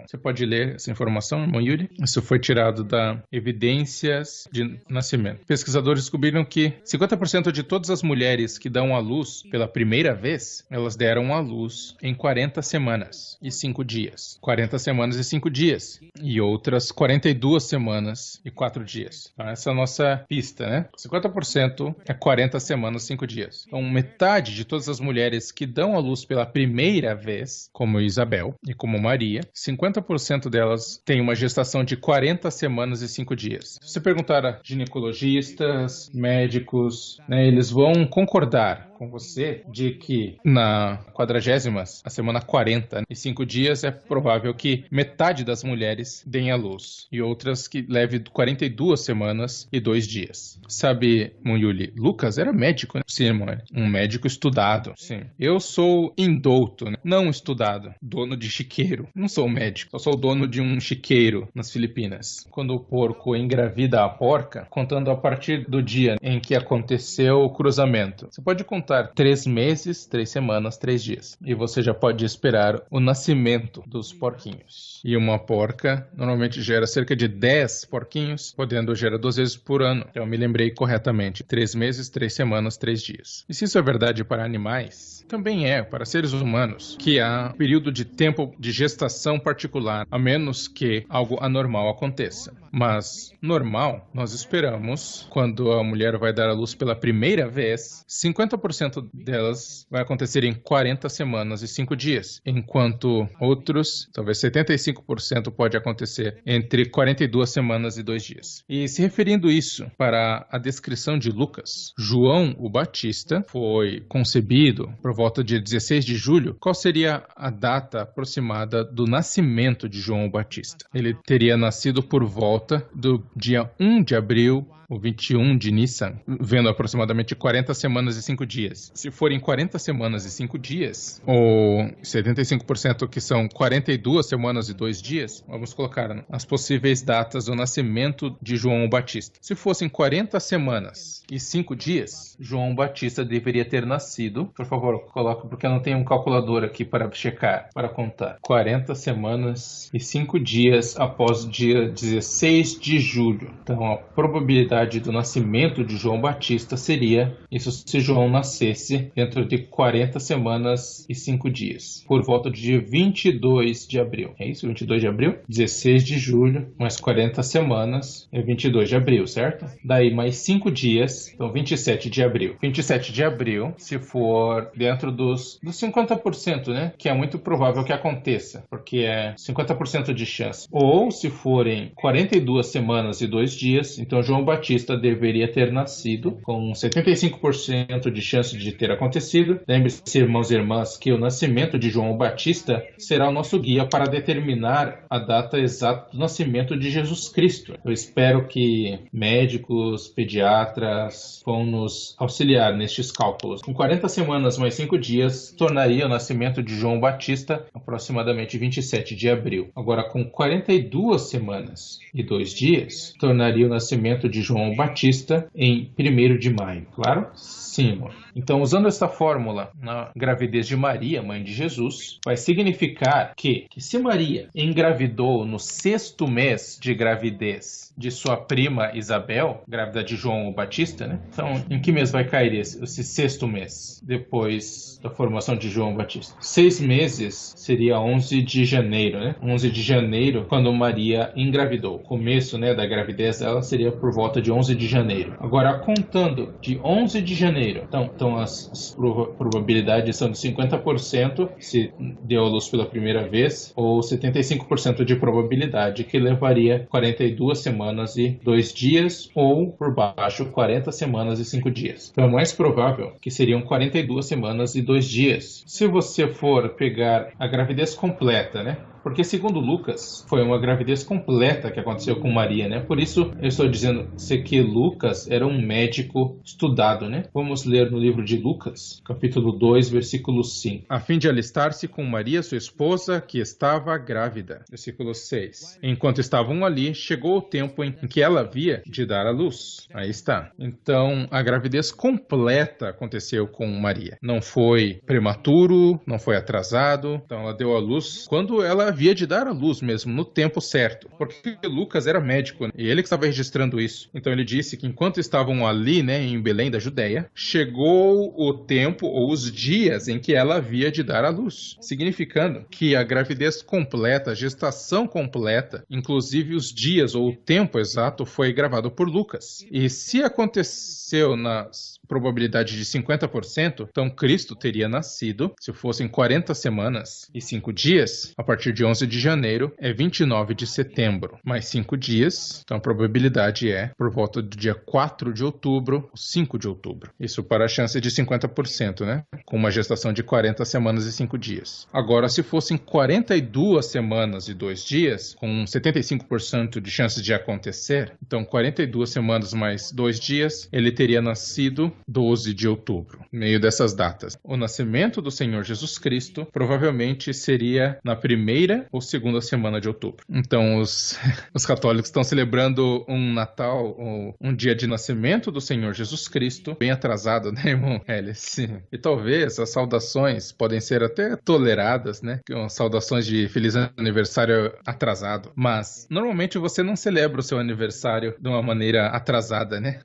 S1: Você pode ler essa informação, irmão Yuri? Isso foi tirado da Evidências de Nascimento. Pesquisadores descobriram que 50% de todas as mulheres que dão à luz pela primeira vez, elas deram à luz em 40 semanas e 5 dias. 40 semanas e 5 dias. E outras 42 semanas e 4 dias. Então, essa é a nossa pista, 50% é 40 semanas e 5 dias. Então, metade de todas as mulheres que dão à luz pela primeira vez, como Isabel e como Maria, 50% delas têm uma gestação de 40 semanas e 5 dias. Se você perguntar a ginecologistas, médicos, eles vão concordar com você de que na 40ª, a semana 40 e 5 dias, é provável que metade das mulheres deem à luz e outras que leve 42 semanas e 2 dias. Sabe, Yuli, Lucas era médico, Sim, irmão, um médico estudado. Sim. Eu sou indouto, não estudado, dono de chiqueiro. Não sou médico, eu sou dono de um chiqueiro nas Filipinas. Quando o porco engravida a porca, contando a partir do dia em que aconteceu o cruzamento, você pode contar 3 meses, 3 semanas, 3 dias. E você já pode esperar o nascimento dos porquinhos. E uma porca normalmente gera cerca de 10 porquinhos, podendo gerar 2 vezes por ano. Então eu me lembrei corretamente. 3 meses, 3 semanas, 3 dias. E se isso é verdade para animais, também é para seres humanos, que há um período de tempo de gestação particular, a menos que algo anormal aconteça. Mas normal, nós esperamos, quando a mulher vai dar à luz pela primeira vez, 50% 50% delas vai acontecer em 40 semanas e 5 dias, enquanto outros, talvez 75%, pode acontecer entre 42 semanas e 2 dias. E se referindo isso para a descrição de Lucas, João o Batista foi concebido por volta de 16 de julho. Qual seria a data aproximada do nascimento de João o Batista? Ele teria nascido por volta do dia 1 de abril, o 21 de Nissan, vendo aproximadamente 40 semanas e 5 dias. Se forem 40 semanas e 5 dias, ou 75% que são 42 semanas e 2 dias, vamos colocar as possíveis datas do nascimento de João Batista. Se fossem 40 semanas e 5 dias, João Batista deveria ter nascido, por favor, coloque, porque eu não tenho um calculador aqui para checar, para contar. 40 semanas e 5 dias após o dia 16 de julho. Então, a probabilidade do nascimento de João Batista seria isso se João nascesse dentro de 40 semanas e 5 dias, por volta do dia 22 de abril. É isso? 22 de abril? 16 de julho, mais 40 semanas é 22 de abril, certo? Daí mais 5 dias, então 27 de abril. 27 de abril, se for dentro dos 50%, né? Que é muito provável que aconteça, porque é 50% de chance. Ou se forem 42 semanas e 2 dias, então João Batista deveria ter nascido com 75% de chance de ter acontecido. Lembre-se, irmãos e irmãs, que o nascimento de João Batista será o nosso guia para determinar a data exata do nascimento de Jesus Cristo. Eu espero que médicos, pediatras vão nos auxiliar nestes cálculos. Com 40 semanas mais 5 dias, tornaria o nascimento de João Batista aproximadamente 27 de abril. Agora, com 42 semanas e 2 dias, tornaria o nascimento de João Batista em 1º de maio. Claro? Sim, amor. Então, usando esta fórmula na gravidez de Maria, mãe de Jesus, vai significar que se Maria engravidou no 6º mês de gravidez de sua prima Isabel, grávida de João Batista, né? Então, em que mês vai cair esse 6º mês, depois da formação de João Batista? 6 meses seria 11 de janeiro, né? 11 de janeiro, quando Maria engravidou. O começo, né, da gravidez dela seria por volta de 11 de janeiro. Agora, contando de 11 de janeiro, então as probabilidades são de 50% se deu à luz pela primeira vez, ou 75% de probabilidade, que levaria 42 semanas e 2 dias, ou por baixo 40 semanas e 5 dias. Então é mais provável que seriam 42 semanas e 2 dias. Se você for pegar a gravidez completa, né? Porque, segundo Lucas, foi uma gravidez completa que aconteceu com Maria, né? Por isso, eu estou dizendo que Lucas era um médico estudado, né? Vamos ler no livro de Lucas, capítulo 2, versículo 5. A fim de alistar-se com Maria, sua esposa, que estava grávida. Versículo 6. Enquanto estavam ali, chegou o tempo em que ela havia de dar à luz. Aí está. Então, a gravidez completa aconteceu com Maria. Não foi prematuro, não foi atrasado. Então, ela deu à luz quando ela havia de dar à luz mesmo, no tempo certo. Porque Lucas era médico, né? E ele que estava registrando isso. Então ele disse que enquanto estavam ali, né, em Belém da Judéia, chegou o tempo ou os dias em que ela havia de dar à luz. Significando que a gravidez completa, a gestação completa, inclusive os dias ou o tempo exato, foi gravado por Lucas. E se aconteceu nas probabilidade de 50%, então Cristo teria nascido, se fossem 40 semanas e 5 dias, a partir de 11 de janeiro, é 29 de setembro, mais 5 dias, então a probabilidade é por volta do dia 4 de outubro, 5 de outubro. Isso para a chance de 50%, né? Com uma gestação de 40 semanas e 5 dias. Agora, se fossem 42 semanas e 2 dias, com 75% de chances de acontecer, então 42 semanas mais 2 dias, ele teria nascido 12 de outubro, meio dessas datas. O nascimento do Senhor Jesus Cristo provavelmente seria na 1ª ou 2ª semana de outubro. Então, os católicos estão celebrando um Natal, ou um dia de nascimento do Senhor Jesus Cristo, bem atrasado, né, irmão Ellis? E talvez as saudações podem ser até toleradas, né? Saudações de feliz aniversário atrasado. Mas, normalmente, você não celebra o seu aniversário de uma maneira atrasada, né?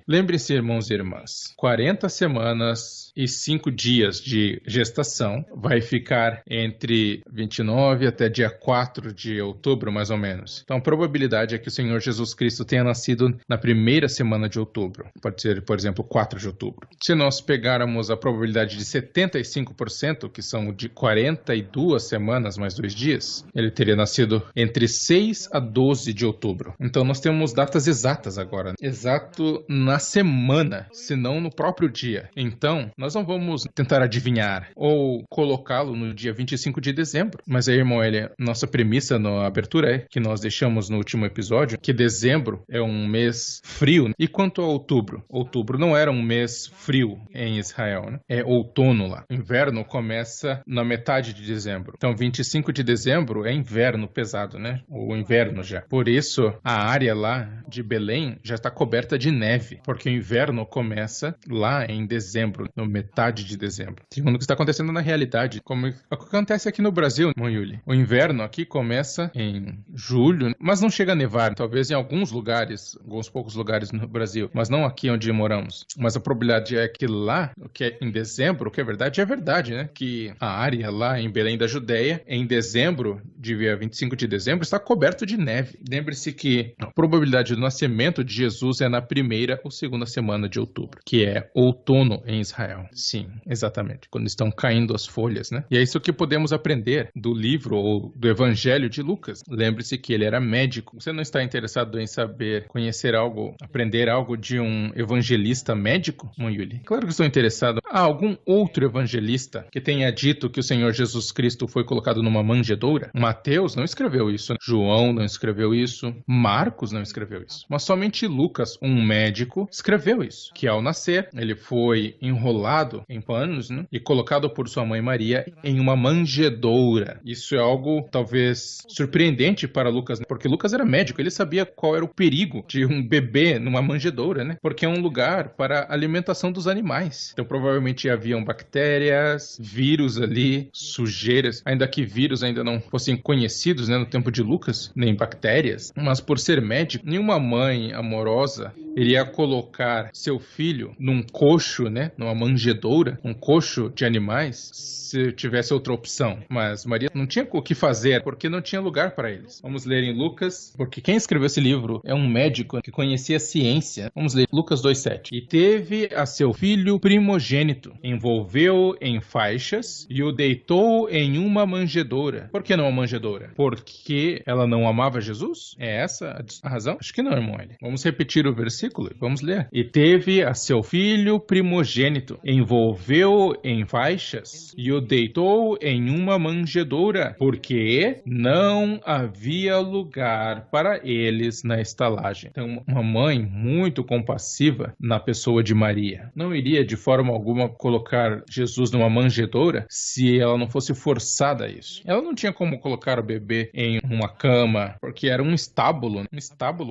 S1: Lembre-se, irmãos e irmãs, após 40 semanas e 5 dias de gestação, vai ficar entre 29 até dia 4 de outubro, mais ou menos. Então, a probabilidade é que o Senhor Jesus Cristo tenha nascido na primeira semana de outubro. Pode ser, por exemplo, 4 de outubro. Se nós pegarmos a probabilidade de 75%, que são de 42 semanas mais 2 dias, ele teria nascido entre 6 a 12 de outubro. Então, nós temos datas exatas agora. Exato na semana, se não no próprio dia. Então, nós não vamos tentar adivinhar ou colocá-lo no dia 25 de dezembro. Mas aí, irmão, nossa premissa na abertura é que nós deixamos no último episódio que dezembro é um mês frio. E quanto a outubro? Outubro não era um mês frio em Israel, né? É outono lá. O inverno começa na metade de dezembro. Então, 25 de dezembro é inverno pesado, né? O inverno já. Por isso, a área lá de Belém já está coberta de neve, porque o inverno começa lá em dezembro, na metade de dezembro. Segundo o que está acontecendo na realidade, como acontece aqui no Brasil, Yuli. O inverno aqui começa em julho, mas não chega a nevar, talvez em alguns lugares, alguns poucos lugares no Brasil, mas não aqui onde moramos. Mas a probabilidade é que lá, o que é em dezembro, o que é verdade, né? Que a área lá em Belém da Judéia, em dezembro, dia 25 de dezembro, está coberto de neve. Lembre-se que a probabilidade do nascimento de Jesus é na primeira ou segunda semana de outubro, que é outono em Israel. Sim, exatamente. Quando estão caindo as folhas, né? E é isso que podemos aprender do livro ou do Evangelho de Lucas. Lembre-se que ele era médico. Você não está interessado em saber, conhecer algo, aprender algo de um evangelista médico, Yuli? Claro que estou interessado. Há algum outro evangelista que tenha dito que o Senhor Jesus Cristo foi colocado numa manjedoura? Mateus não escreveu isso. João não escreveu isso. Marcos não escreveu isso. Mas somente Lucas, um médico, escreveu isso. Que ao nascer, ele foi enrolado em panos, né, e colocado por sua mãe Maria em uma manjedoura. Isso é algo talvez surpreendente para Lucas, né? Porque Lucas era médico, ele sabia qual era o perigo de um bebê numa manjedoura, né? Porque é um lugar para a alimentação dos animais. Então provavelmente haviam bactérias, vírus ali, sujeiras, ainda que vírus ainda não fossem conhecidos, né, no tempo de Lucas, nem bactérias. Mas por ser médico, nenhuma mãe amorosa iria colocar seu filho num coxo, né, numa manjedoura, um coxo de animais, se tivesse outra opção. Mas Maria não tinha o que fazer, porque não tinha lugar para eles. Vamos ler em Lucas, porque quem escreveu esse livro é um médico que conhecia a ciência. Vamos ler Lucas 2,7. E teve a seu filho primogênito, envolveu em faixas e o deitou em uma manjedoura. Por que não uma manjedoura? Porque ela não amava Jesus? É essa a razão? Acho que não, irmão. Vamos repetir o versículo e vamos ler. E teve a seu filho primogênito, envolveu em faixas e o deitou em uma manjedoura, porque não havia lugar para eles na estalagem. Então, uma mãe muito compassiva na pessoa de Maria não iria de forma alguma colocar Jesus numa manjedoura se ela não fosse forçada a isso. Ela não tinha como colocar o bebê em uma cama, porque era um estábulo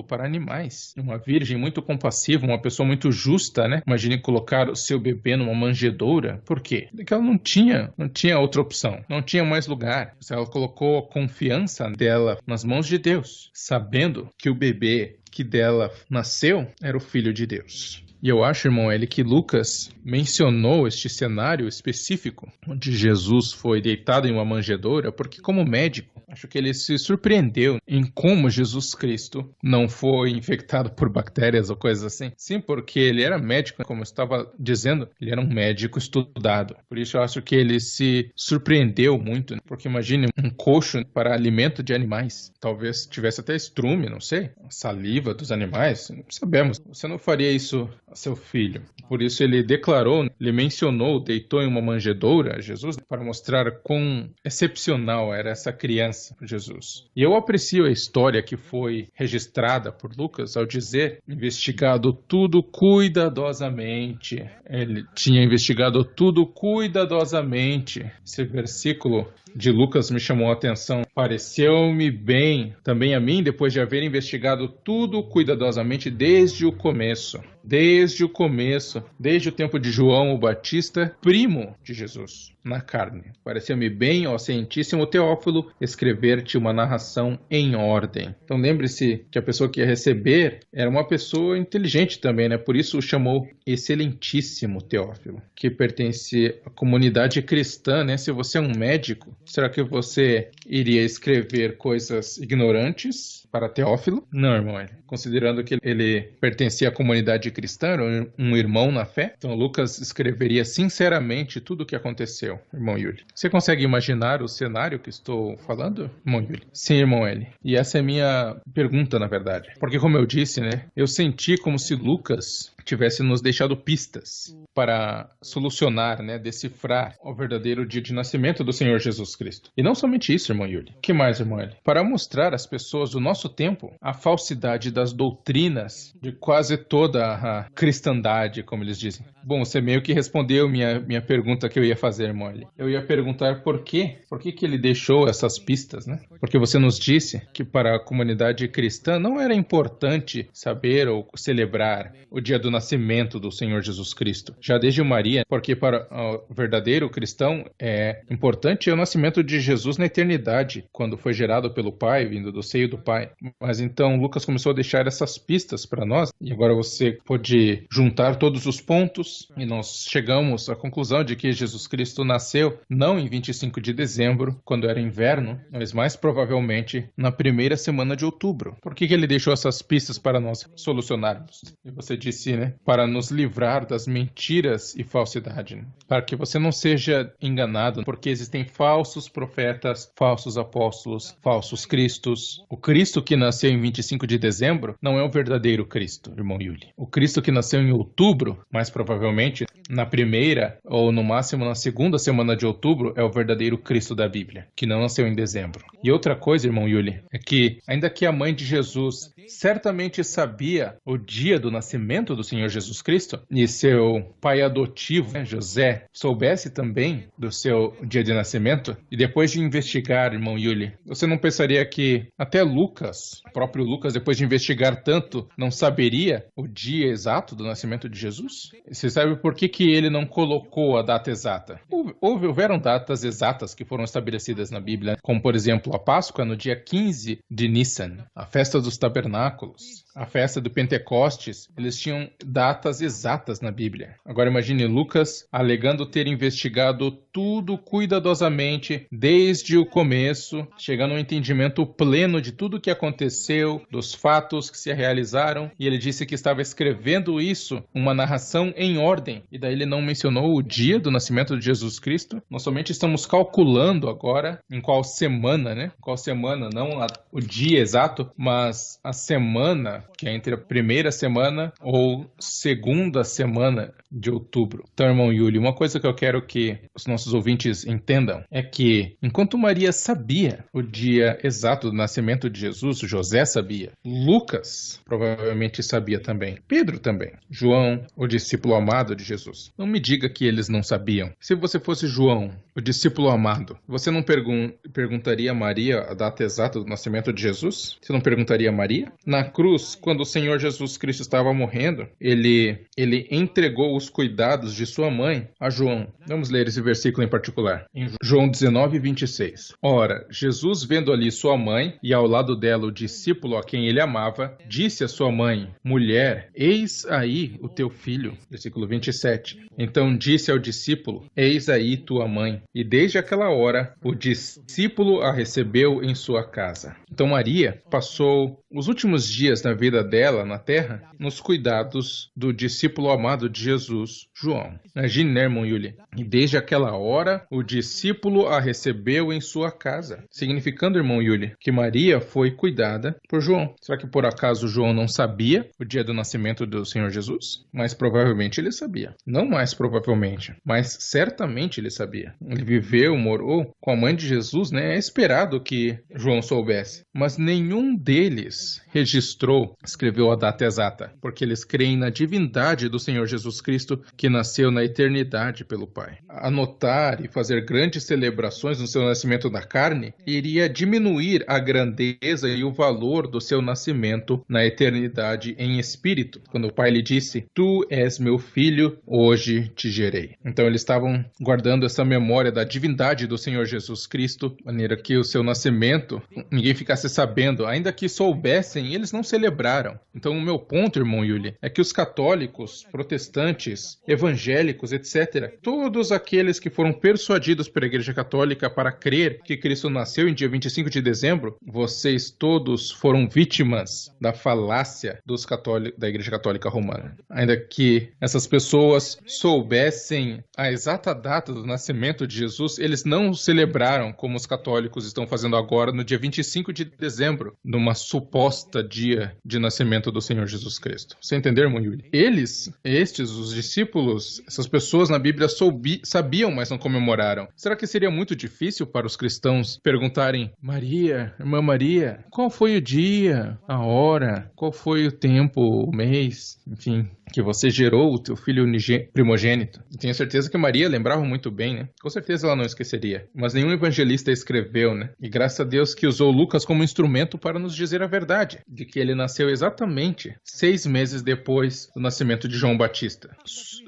S1: para animais. Uma virgem muito compassiva, uma pessoa muito justa, né? Imagine colocar o seu bebê numa manjedoura. Por quê? Porque ela não tinha outra opção, não tinha mais lugar. Ela colocou a confiança dela nas mãos de Deus, sabendo que o bebê que dela nasceu era o Filho de Deus. E eu acho, irmão, que Lucas mencionou este cenário específico, onde Jesus foi deitado em uma manjedoura, porque como médico, acho que ele se surpreendeu em como Jesus Cristo não foi infectado por bactérias ou coisas assim. Sim, porque ele era médico, como eu estava dizendo, ele era um médico estudado. Por isso eu acho que ele se surpreendeu muito, né? Porque imagine um coxo para alimento de animais. Talvez tivesse até estrume, não sei, saliva dos animais, não sabemos. Você não faria isso a seu filho. Por isso ele declarou, ele mencionou, deitou em uma manjedoura Jesus, para mostrar quão excepcional era essa criança, Jesus. E eu aprecio a história que foi registrada por Lucas ao dizer, investigado tudo cuidadosamente. Ele tinha investigado tudo cuidadosamente. Esse versículo de Lucas me chamou a atenção. Pareceu-me bem também a mim, depois de haver investigado tudo cuidadosamente desde o começo. Desde o tempo de João o Batista, primo de Jesus. na carne. Pareceu-me bem, ó Excelentíssimo Teófilo, escrever-te uma narração em ordem. Então lembre-se que a pessoa que ia receber era uma pessoa inteligente também, né? Por isso o chamou Excelentíssimo Teófilo, que pertence à comunidade cristã, né? Se você é um médico, será que você iria escrever coisas ignorantes para Teófilo? Não, irmão. Considerando que ele pertencia à comunidade cristã, era um irmão na fé, então Lucas escreveria sinceramente tudo o que aconteceu, irmão Yuli. Você consegue imaginar o cenário que estou falando, irmão Yuli? Sim, irmão Eli. E essa é a minha pergunta, na verdade. Porque, como eu disse, né, eu senti como se Lucas tivesse nos deixado pistas para solucionar, né, decifrar o verdadeiro dia de nascimento do Senhor Jesus Cristo. E não somente isso, irmão Yuli. O que mais, irmão Eli? Para mostrar às pessoas do nosso tempo a falsidade das doutrinas de quase toda a cristandade, como eles dizem. Bom, você meio que respondeu minha pergunta que eu ia fazer, irmão Eli. Eu ia perguntar por quê? Por que ele deixou essas pistas, né? Porque você nos disse que para a comunidade cristã não era importante saber ou celebrar o dia do nascimento do Senhor Jesus Cristo. Já desde Maria, porque para o verdadeiro cristão é importante o nascimento de Jesus na eternidade, quando foi gerado pelo Pai, vindo do seio do Pai. Mas então Lucas começou a deixar essas pistas para nós, e agora você pode juntar todos os pontos, e nós chegamos à conclusão de que Jesus Cristo nasceu não em 25 de dezembro, quando era inverno, mas mais provavelmente na primeira semana de outubro. Por que ele deixou essas pistas para nós solucionarmos? E você disse, né? Para nos livrar das mentiras e falsidade, né? Para que você não seja enganado, porque existem falsos profetas, falsos apóstolos, falsos cristos. O Cristo que nasceu em 25 de dezembro não é o verdadeiro Cristo, irmão Yuli. O Cristo que nasceu em outubro, mais provavelmente na primeira ou no máximo na segunda semana de outubro, é o verdadeiro Cristo da Bíblia, que não nasceu em dezembro. E outra coisa, irmão Yuli, é que ainda que a mãe de Jesus certamente sabia o dia do nascimento do Senhor Jesus Cristo, e seu pai adotivo, né, José, soubesse também do seu dia de nascimento, e depois de investigar, irmão Yuli, você não pensaria que até Lucas, o próprio Lucas, depois de investigar tanto, não saberia o dia exato do nascimento de Jesus? Você sabe por que ele não colocou a data exata? Houveram datas exatas que foram estabelecidas na Bíblia, como por exemplo a Páscoa no dia 15 de Nissan, a festa dos tabernáculos, a festa do Pentecostes. Eles tinham datas exatas na Bíblia. Agora imagine Lucas alegando ter investigado tudo cuidadosamente desde o começo, chegando a um entendimento pleno de tudo o que aconteceu, dos fatos que se realizaram, e ele disse que estava escrevendo isso, uma narração em ordem, e daí ele não mencionou o dia do nascimento de Jesus Cristo. Nós somente estamos calculando agora em qual semana, né? Qual semana, não o dia exato, mas a semana que é entre a primeira semana ou segunda semana de outubro. Então, irmão Yuli, uma coisa que eu quero que os nossos ouvintes entendam é que, enquanto Maria sabia o dia exato do nascimento de Jesus, José sabia, Lucas provavelmente sabia também, Pedro também, João, o discípulo amado de Jesus. Não me diga que eles não sabiam. Se você fosse João, o discípulo amado, você não perguntaria a Maria a data exata do nascimento de Jesus? Você não perguntaria a Maria? Na cruz, quando o Senhor Jesus Cristo estava morrendo, ele entregou os cuidados de sua mãe a João. Vamos ler esse versículo em particular. Em João 19, 26. Ora, Jesus, vendo ali sua mãe e ao lado dela o discípulo a quem ele amava, disse a sua mãe: Mulher, eis aí o teu filho. Versículo 27. Então disse ao discípulo: Eis aí tua mãe. E desde aquela hora, o discípulo a recebeu em sua casa. Então Maria passou os últimos dias da vida dela na terra nos cuidados do discípulo amado de Jesus, João. Imagine, né, irmão Yuli? E desde aquela hora, o discípulo a recebeu em sua casa. Significando, irmão Yuli, que Maria foi cuidada por João. Será que por acaso João não sabia o dia do nascimento do Senhor Jesus? Mas provavelmente ele sabia. Não mais provavelmente, mas certamente ele sabia. Ele viveu, morou com a mãe de Jesus, né? É esperado que João soubesse. Mas nenhum deles Lucas registrou, escreveu a data exata, porque eles creem na divindade do Senhor Jesus Cristo, que nasceu na eternidade pelo Pai. Anotar e fazer grandes celebrações no seu nascimento da carne iria diminuir a grandeza e o valor do seu nascimento na eternidade em espírito. Quando o Pai lhe disse: "Tu és meu filho, hoje te gerei." Então eles estavam guardando essa memória da divindade do Senhor Jesus Cristo, de maneira que o seu nascimento ninguém ficasse sabendo, ainda que soubessem, eles não celebraram. Então o meu ponto, irmão Yuli, é que os católicos, protestantes, evangélicos, etc., todos aqueles que foram persuadidos pela Igreja Católica para crer que Cristo nasceu em dia 25 de dezembro, vocês todos foram vítimas da falácia da Igreja Católica Romana. Ainda que essas pessoas soubessem a exata data do nascimento de Jesus, eles não celebraram como os católicos estão fazendo agora no dia 25 de dezembro, numa suposta dia de nascimento do Senhor Jesus Cristo. Você entender, irmão Yuri? Os discípulos, essas pessoas na Bíblia sabiam, mas não comemoraram. Será que seria muito difícil para os cristãos perguntarem: Maria, irmã Maria, qual foi o dia, a hora, qual foi o tempo, o mês, enfim, que você gerou o teu filho primogênito? Eu tenho certeza que Maria lembrava muito bem, né? Com certeza ela não esqueceria. Mas nenhum evangelista escreveu, né? E graças a Deus que usou Lucas como instrumento para nos dizer a verdade, de que ele nasceu exatamente 6 meses depois do nascimento de João Batista,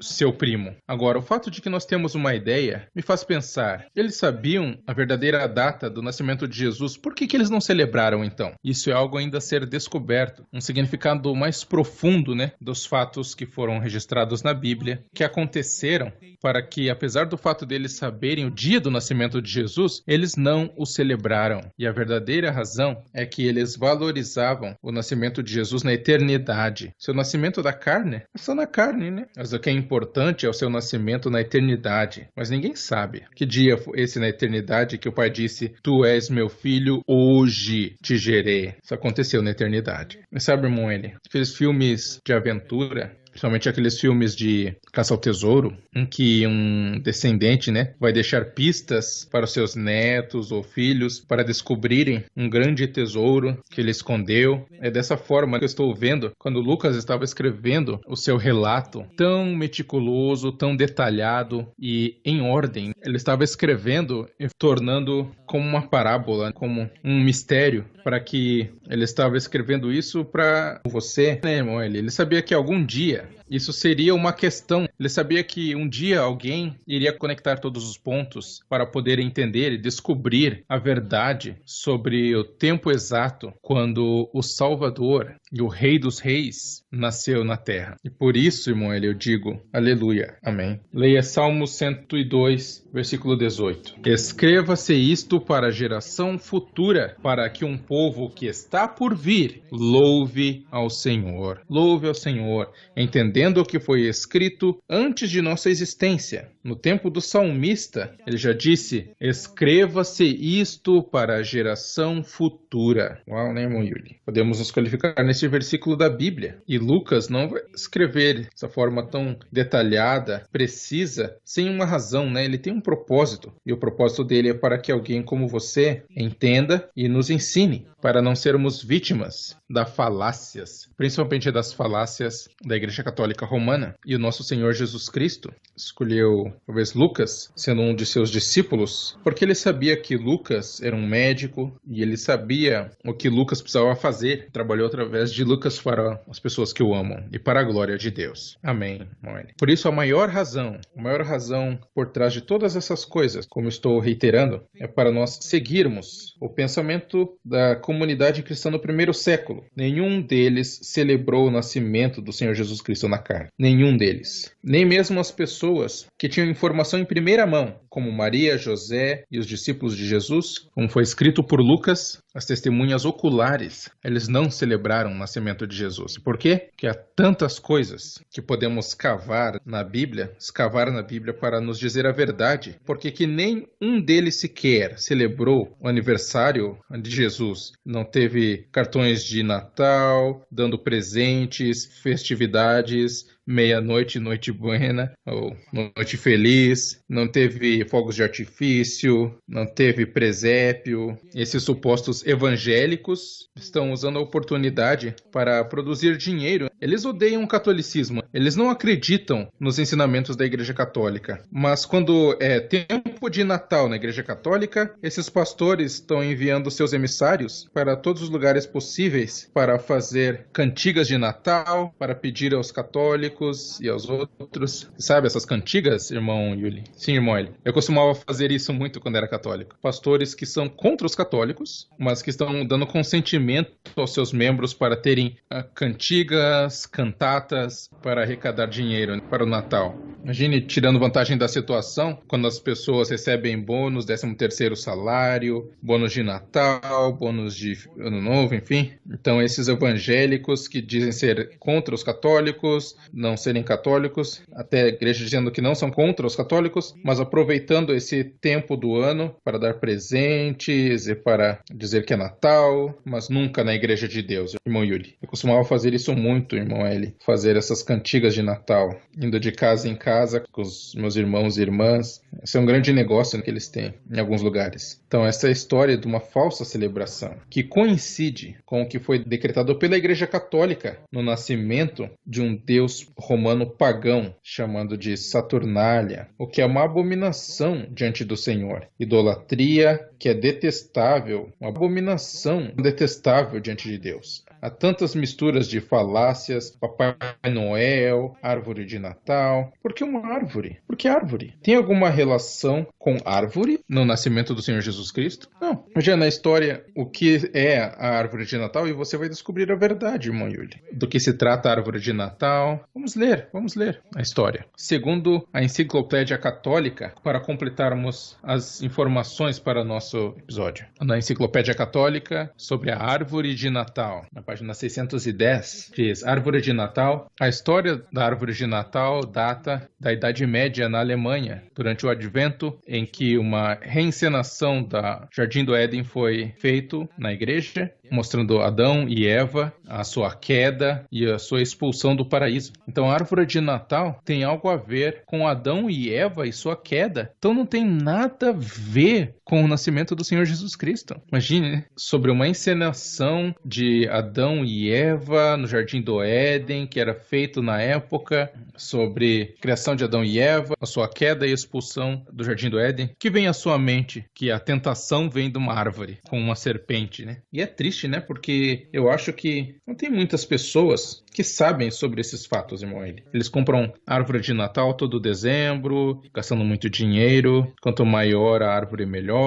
S1: seu primo. Agora, o fato de que nós temos uma ideia me faz pensar: eles sabiam a verdadeira data do nascimento de Jesus, por que eles não celebraram então? Isso é algo ainda a ser descoberto, um significado mais profundo, né, dos fatos que foram registrados na Bíblia, que aconteceram para que, apesar do fato deles saberem o dia do nascimento de Jesus, eles não o celebraram. E a verdadeira razão é que eles valorizavam o nascimento de Jesus na eternidade. Seu nascimento da carne é só na carne, né? Mas o que é importante é o seu nascimento na eternidade. Mas ninguém sabe que dia foi esse na eternidade que o Pai disse: "Tu és meu filho, hoje te gerei." Isso aconteceu na eternidade. Mas sabe, irmão, aqueles filmes de aventura, principalmente aqueles filmes de caça ao tesouro, em que um descendente, né, vai deixar pistas para os seus netos ou filhos para descobrirem um grande tesouro que ele escondeu. É dessa forma que eu estou vendo quando Lucas estava escrevendo o seu relato tão meticuloso, tão detalhado e em ordem. Ele estava escrevendo e tornando como uma parábola, como um mistério, para que ele estava escrevendo isso para você, né, irmão? Ele sabia que algum dia isso seria uma questão. Ele sabia que um dia alguém iria conectar todos os pontos para poder entender e descobrir a verdade sobre o tempo exato quando o Salvador e o Rei dos Reis nasceu na terra. E por isso, irmão, eu digo: aleluia, amém. Leia Salmo 102, versículo 18. Escreva-se isto para a geração futura, para que um povo que está por vir louve ao Senhor. Louve ao Senhor, entendendo o que foi escrito antes de nossa existência. No tempo do salmista, ele já disse: escreva-se isto para a geração futura. Uau, né, irmão Yuri? Podemos nos qualificar nesse versículo da Bíblia. E Lucas não vai escrever dessa forma tão detalhada, precisa, sem uma razão, né? Ele tem um propósito. E o propósito dele é para que alguém como você entenda e nos ensine, para não sermos vítimas das falácias, principalmente das falácias da Igreja Católica Romana. E o nosso Senhor Jesus Cristo escolheu, talvez, Lucas, sendo um de seus discípulos, porque ele sabia que Lucas era um médico e ele sabia o que Lucas precisava fazer. Trabalhou através de Lucas para as pessoas que o amam e para a glória de Deus. Amém. Por isso, a maior razão por trás de todas essas coisas, como estou reiterando, é para nós seguirmos o pensamento da comunidade cristã no primeiro século. Nenhum deles celebrou o nascimento do Senhor Jesus Cristo na carne. Nenhum deles. Nem mesmo as pessoas que tinham informação em primeira mão, como Maria, José e os discípulos de Jesus, como foi escrito por Lucas, as testemunhas oculares, eles não celebraram o nascimento de Jesus. Por quê? Porque há tantas coisas que podemos escavar na Bíblia para nos dizer a verdade, porque que nem um deles sequer celebrou o aniversário de Jesus. Não teve cartões de Natal, dando presentes, festividades, meia-noite, noite buena, ou noite feliz, não teve fogos de artifício, não teve presépio. Esses supostos evangélicos estão usando a oportunidade para produzir dinheiro. Eles odeiam o catolicismo, eles não acreditam nos ensinamentos da Igreja Católica. Mas quando é tempo de Natal na Igreja Católica, esses pastores estão enviando seus emissários para todos os lugares possíveis para fazer cantigas de Natal, para pedir aos católicos e aos outros. Sabe essas cantigas, irmão Yuli? Sim, irmão Eli. Eu costumava fazer isso muito quando era católico. Pastores que são contra os católicos, mas que estão dando consentimento aos seus membros para terem cantigas, cantatas, para arrecadar dinheiro para o Natal. Imagine tirando vantagem da situação, quando as pessoas recebem bônus, 13º salário, bônus de Natal, bônus de Ano Novo, enfim. Então esses evangélicos que dizem ser contra os católicos, não serem católicos, até a igreja dizendo que não são contra os católicos, mas aproveitando esse tempo do ano para dar presentes e para dizer que é Natal, mas nunca na igreja de Deus, irmão Yuli. Eu costumava fazer isso muito, irmão Eli, fazer essas cantigas de Natal, indo de casa em casa com os meus irmãos e irmãs. Esse é um grande negócio que eles têm em alguns lugares. Então essa é a história de uma falsa celebração, que coincide com o que foi decretado pela Igreja Católica no nascimento de um deus romano pagão, chamado de Saturnália, o que é uma abominação diante do Senhor. Idolatria que é detestável, uma abominação detestável diante de Deus. Há tantas misturas de falácias, Papai Noel, árvore de Natal. Por que uma árvore? Por que árvore? Tem alguma relação com árvore no nascimento do Senhor Jesus Cristo? Não. Já na história, o que é a árvore de Natal, e você vai descobrir a verdade, irmão Yuli. Do que se trata a árvore de Natal? Vamos ler a história. Segundo a Enciclopédia Católica, para completarmos as informações para o nosso episódio. Na Enciclopédia Católica, sobre a árvore de Natal, na página 610, diz: Árvore de Natal. A história da árvore de Natal data da Idade Média na Alemanha, durante o Advento, em que uma reencenação da Jardim do Éden foi feito na igreja, mostrando Adão e Eva, a sua queda e a sua expulsão do paraíso. Então a árvore de Natal tem algo a ver com Adão e Eva e sua queda. Então não tem nada a ver com o nascimento do Senhor Jesus Cristo. Imagine, né? Sobre uma encenação de Adão e Eva no Jardim do Éden, que era feito na época, sobre a criação de Adão e Eva, a sua queda e expulsão do Jardim do Éden. Que vem à sua mente que a tentação vem de uma árvore com uma serpente, né? E é triste, né? Porque eu acho que não tem muitas pessoas que sabem sobre esses fatos, irmão Eli. Eles compram árvore de Natal todo dezembro, gastando muito dinheiro. Quanto maior a árvore, melhor.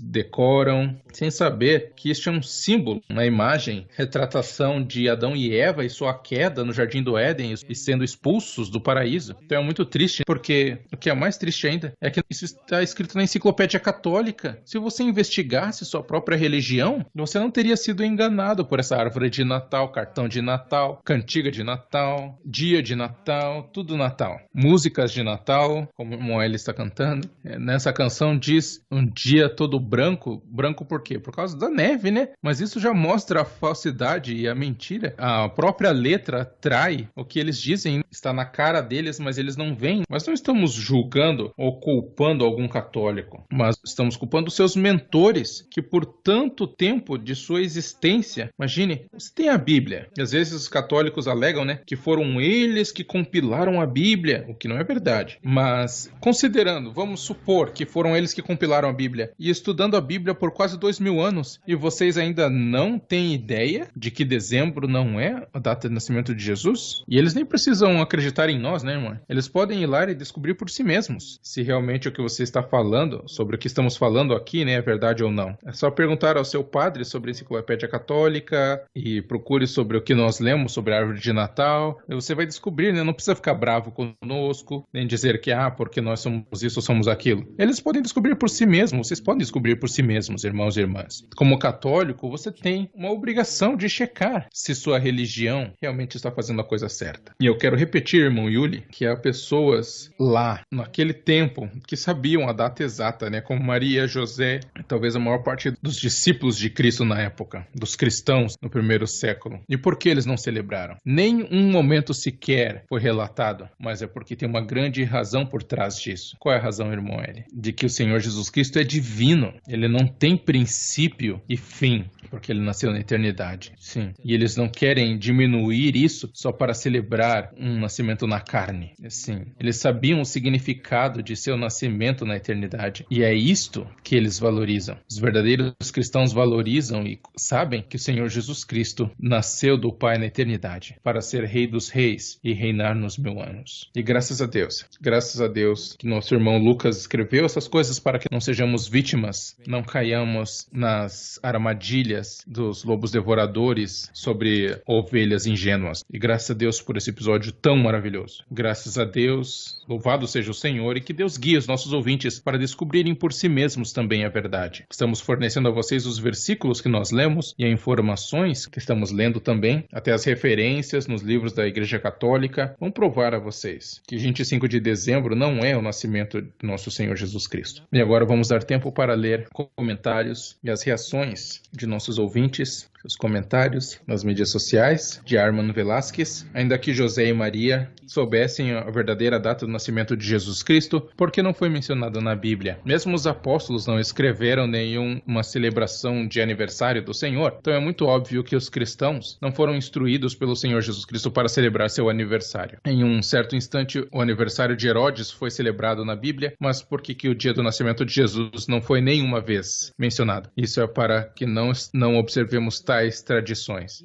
S1: Decoram, sem saber que este é um símbolo, uma imagem, retratação de Adão e Eva e sua queda no Jardim do Éden e sendo expulsos do paraíso. Então é muito triste, porque o que é mais triste ainda é que isso está escrito na Enciclopédia Católica. Se você investigasse sua própria religião, você não teria sido enganado por essa árvore de Natal, cartão de Natal, cantiga de Natal, dia de Natal, tudo Natal. Músicas de Natal, como Moelle está cantando. Nessa canção diz um dia todo branco. Branco por quê? Por causa da neve, né? Mas isso já mostra a falsidade e a mentira. A própria letra trai o que eles dizem. Está na cara deles, mas eles não veem. Mas não estamos julgando ou culpando algum católico. Mas estamos culpando seus mentores, que por tanto tempo de sua existência, imagine, você tem a Bíblia. E às vezes os católicos alegam, né, que foram eles que compilaram a Bíblia, o que não é verdade. Mas considerando, vamos supor que foram eles que compilaram a Bíblia e estudando a Bíblia por quase 2000 anos, e vocês ainda não têm ideia de que dezembro não é a data de nascimento de Jesus? E eles nem precisam acreditar em nós, né, irmão? Eles podem ir lá e descobrir por si mesmos se realmente o que você está falando, sobre o que estamos falando aqui, né, é verdade ou não. É só perguntar ao seu padre sobre a Enciclopédia Católica e procure sobre o que nós lemos sobre a árvore de Natal. E você vai descobrir, né? Não precisa ficar bravo conosco, nem dizer que, porque nós somos isso, somos aquilo. Eles podem descobrir por si mesmos, vocês podem descobrir por si mesmos, irmãos e irmãs. Como católico, você tem uma obrigação de checar se sua religião realmente está fazendo a coisa certa. E eu quero repetir, irmão Yuli, que há pessoas lá, naquele tempo, que sabiam a data exata, né? Como Maria, José, talvez a maior parte dos discípulos de Cristo na época, dos cristãos no primeiro século. E por que eles não celebraram? chegaram. Nem um momento sequer foi relatado, mas é porque tem uma grande razão por trás disso. Qual é a razão, irmão Eli? De que o Senhor Jesus Cristo é divino. Ele não tem princípio e fim, porque ele nasceu na eternidade. Sim. E eles não querem diminuir isso só para celebrar um nascimento na carne. Sim. Eles sabiam o significado de seu nascimento na eternidade. E é isto que eles valorizam. Os verdadeiros cristãos valorizam e sabem que o Senhor Jesus Cristo nasceu do Pai na eternidade para ser Rei dos Reis e reinar nos 1000 anos. E graças a Deus que nosso irmão Lucas escreveu essas coisas para que não sejamos vítimas, não caiamos nas armadilhas dos lobos devoradores sobre ovelhas ingênuas. E graças a Deus por esse episódio tão maravilhoso. Graças a Deus, louvado seja o Senhor, e que Deus guie os nossos ouvintes para descobrirem por si mesmos também a verdade. Estamos fornecendo a vocês os versículos que nós lemos e as informações que estamos lendo também, até as referências nos livros da Igreja Católica, vão provar a vocês que 25 de dezembro não é o nascimento de nosso Senhor Jesus Cristo. E agora vamos dar tempo para ler comentários e as reações de nossos ouvintes, os comentários nas mídias sociais de Arman Velasquez. Ainda que José e Maria soubessem a verdadeira data do nascimento de Jesus Cristo, por que não foi mencionada na Bíblia? Mesmo os apóstolos não escreveram nenhuma celebração de aniversário do Senhor, então é muito óbvio que os cristãos não foram instruídos pelo Senhor Jesus Cristo para celebrar seu aniversário. Em um certo instante, o aniversário de Herodes foi celebrado na Bíblia, mas por que o dia do nascimento de Jesus não foi nenhuma vez mencionado? Isso é para que não observemos tais tradições.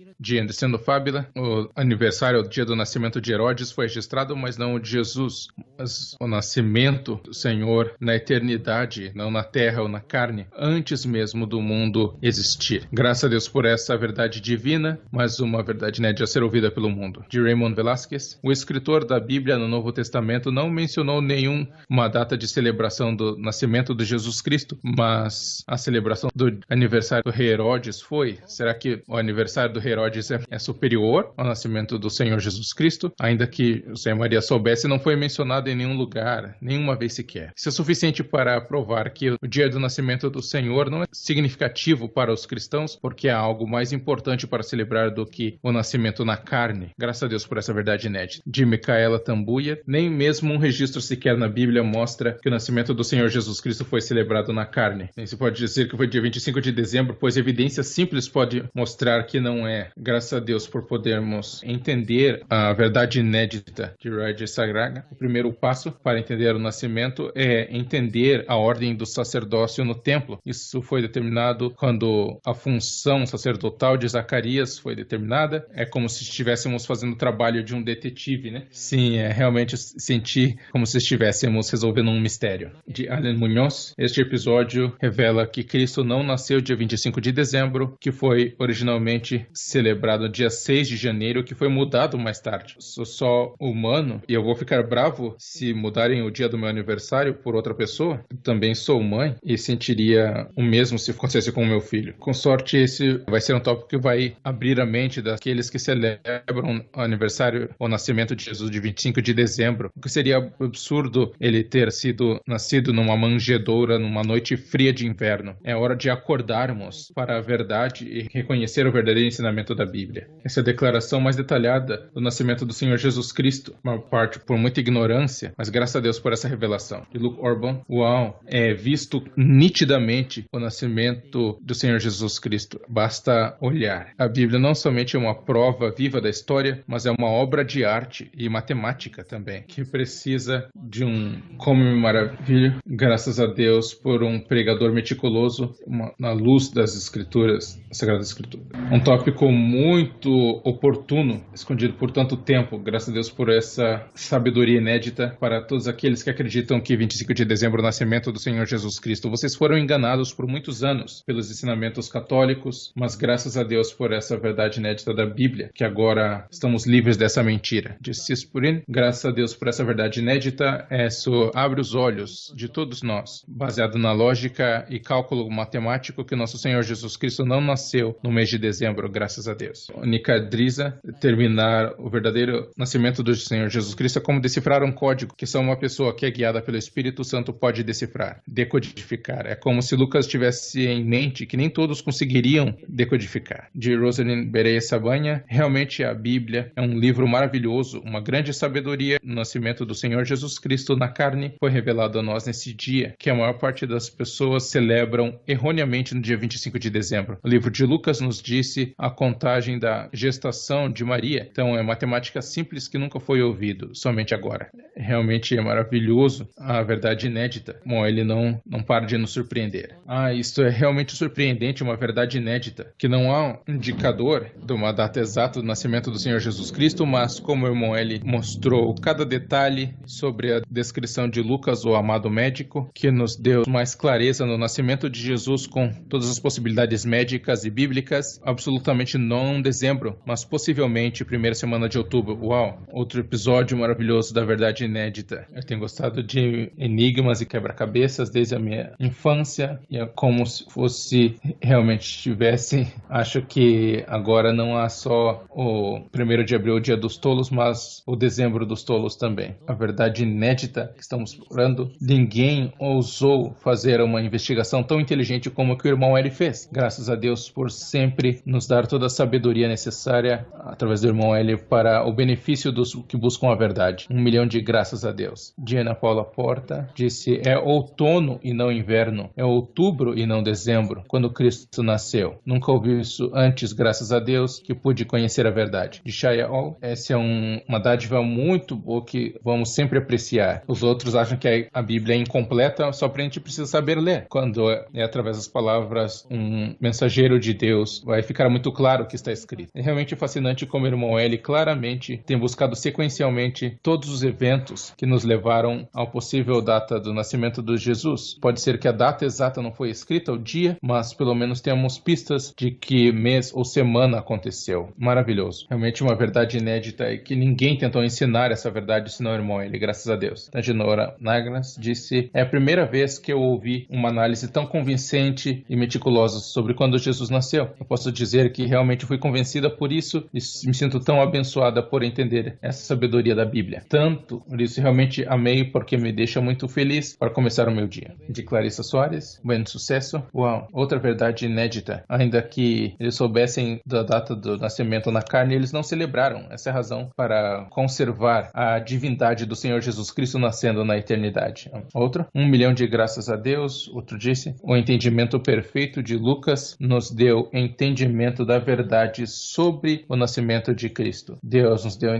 S1: Sendo fábula, o aniversário, o dia do nascimento de Herodes foi registrado, mas não o de Jesus. Mas o nascimento do Senhor na eternidade, não na terra ou na carne, antes mesmo do mundo existir. Graças a Deus por essa verdade divina, mas uma verdade inédita a ser ouvida pelo mundo. De Raymond Velasquez, o escritor da Bíblia no Novo Testamento não mencionou nenhuma data de celebração do nascimento de Jesus Cristo, mas a celebração do aniversário do rei Herodes foi. Será que o aniversário do rei Herodes é superior ao nascimento do Senhor Jesus Cristo? Ainda que José e Maria soubesse, não foi mencionado em nenhum lugar, nenhuma vez sequer. Isso é suficiente para provar que o dia do nascimento do Senhor não é significativo para os cristãos, porque há algo mais importante para celebrar do que o nascimento na carne. Graças a Deus por essa verdade inédita. De Micaela Tambuya, nem mesmo um registro sequer na Bíblia mostra que o nascimento do Senhor Jesus Cristo foi celebrado na carne. Nem se pode dizer que foi dia 25 de dezembro, pois evidência simples pode mostrar que não é. Graças a Deus por podermos entender a verdade inédita de Raja Sagraga. O primeiro passo para entender o nascimento é entender a ordem do sacerdócio no templo. Isso foi determinado quando a função sacerdotal de Zacarias foi determinada. É como se estivéssemos fazendo o trabalho de um detetive, né? Sim, é realmente sentir como se estivéssemos resolvendo um mistério. De Alan Munhoz, este episódio revela que Cristo não nasceu dia 25 de dezembro, que foi originalmente celebrado dia 6 de janeiro, que foi mudado mais tarde. Sou só humano e eu vou ficar bravo se mudarem o dia do meu aniversário por outra pessoa. Eu também sou mãe e sentiria o mesmo se acontecesse com o meu filho. Com sorte, esse vai ser um tópico que vai abrir a mente daqueles que celebram o aniversário ou nascimento de Jesus de 25 de dezembro. O que seria absurdo ele ter sido nascido numa manjedoura numa noite fria de inverno. É hora de acordarmos para a verdade e reconhecer o verdadeiro ensinamento da Bíblia. Essa é a declaração mais detalhada do nascimento do Senhor Jesus Cristo, uma parte por muita ignorância, mas graças a Deus por essa revelação. De Luke Orban, uau, é visto nitidamente o nascimento do Senhor Jesus Cristo. Basta olhar. A Bíblia não somente é uma prova viva da história, mas é uma obra de arte e matemática também, que precisa de um como me maravilha, graças a Deus por um pregador meticuloso na luz das Escrituras, Sagrada Escritura. Um tópico muito oportuno, escondido por tanto tempo, graças a Deus por essa sabedoria inédita para todos aqueles que acreditam que 25 de dezembro é o nascimento do Senhor Jesus Cristo. Vocês foram enganados por muitos anos pelos ensinamentos católicos, mas graças a Deus por essa verdade inédita da Bíblia, que agora estamos livres dessa mentira. De Cispurin, graças a Deus por essa verdade inédita, isso abre os olhos de todos nós, baseado na lógica e cálculo matemático que nosso Senhor Jesus Cristo não nasceu no mês de dezembro, graças a Deus. Nicadriza, terminar o verdadeiro nascimento do Senhor Jesus Cristo é como decifrar um código que só uma pessoa que é guiada pelo Espírito Santo pode decifrar, decodificar. É como se Lucas tivesse em mente que nem todos conseguiriam decodificar. De Rosalind Bereia Sabanha, realmente a Bíblia é um livro maravilhoso, uma grande sabedoria. O nascimento do Senhor Jesus Cristo na carne foi revelado a nós nesse dia, que a maior parte das pessoas celebram erroneamente no dia 25 de dezembro. O livro de Lucas nos disse a contagem da gestação de Maria. Então é matemática simples que nunca foi ouvido, somente agora. Realmente é maravilhoso, a verdade inédita. Bom, ele não para de nos surpreender. Isto é realmente surpreendente, uma verdade inédita, que não há um indicador de uma data exata do nascimento do Senhor Jesus Cristo, mas como o irmão Eli mostrou cada detalhe sobre a descrição de Lucas, o amado médico, que nos deu mais clareza no nascimento de Jesus com todas as possibilidades médicas e bíblicas, absolutamente não em dezembro, mas possivelmente primeira semana de outubro. Uau! Outro episódio maravilhoso da verdade inédita. Eu tenho gostado de enigmas e quebra-cabeças desde a minha infância, e é como se fosse realmente tivesse. Acho que agora não há só o 1º de abril, o dia dos tolos, mas o dezembro dos tolos também. A verdade inédita que estamos explorando, ninguém ousou fazer uma investigação tão inteligente como que o irmão Eli fez. Graças a Deus por sempre nos dar toda a sabedoria necessária através do irmão Eli para o benefício dos que buscam a verdade. 1 milhão de graças a Deus. Diana Paula Porta disse: é outono e não inverno, é outubro e não dezembro, quando Cristo nasceu. Nunca ouvi isso antes, graças a Deus, que pude conhecer a verdade. De Shaya All, essa é uma dádiva muito boa que vamos sempre apreciar. Os outros acham que a Bíblia é incompleta, só para a gente precisa saber ler. Quando é através das palavras um mensageiro de Deus, vai ficar muito claro o que está escrito. É realmente fascinante como o irmão Eli claramente tem buscado sequencialmente todos os eventos que nos levaram ao possível data do nascimento de Jesus. Pode ser que a data exata não foi escrita, o dia, mas pelo menos temos pistas de que mês ou semana aconteceu. Maravilhoso. Realmente uma verdade inédita e que ninguém tentou ensinar essa verdade senão o irmão Eli, graças a Deus. A Genora Nagras disse: é a primeira vez que eu ouvi uma análise tão convincente e meticulosa sobre quando Jesus nasceu. Eu posso dizer que realmente fui convencida por isso e me sinto tão abençoada por entender essa sabedoria da Bíblia. Tanto, por isso realmente amei, porque me deixa muito feliz para começar o meu dia. De Clarissa Soares, bom sucesso. Uau, outra verdade inédita. Ainda que eles soubessem da data do nascimento na carne, eles não celebraram. Essa é a razão para conservar a divindade do Senhor Jesus Cristo nascendo na eternidade. Outro, 1 milhão de graças a Deus. Outro disse: o entendimento perfeito de Lucas nos deu entendimento da verdade sobre o nascimento de Cristo. Deus nos deu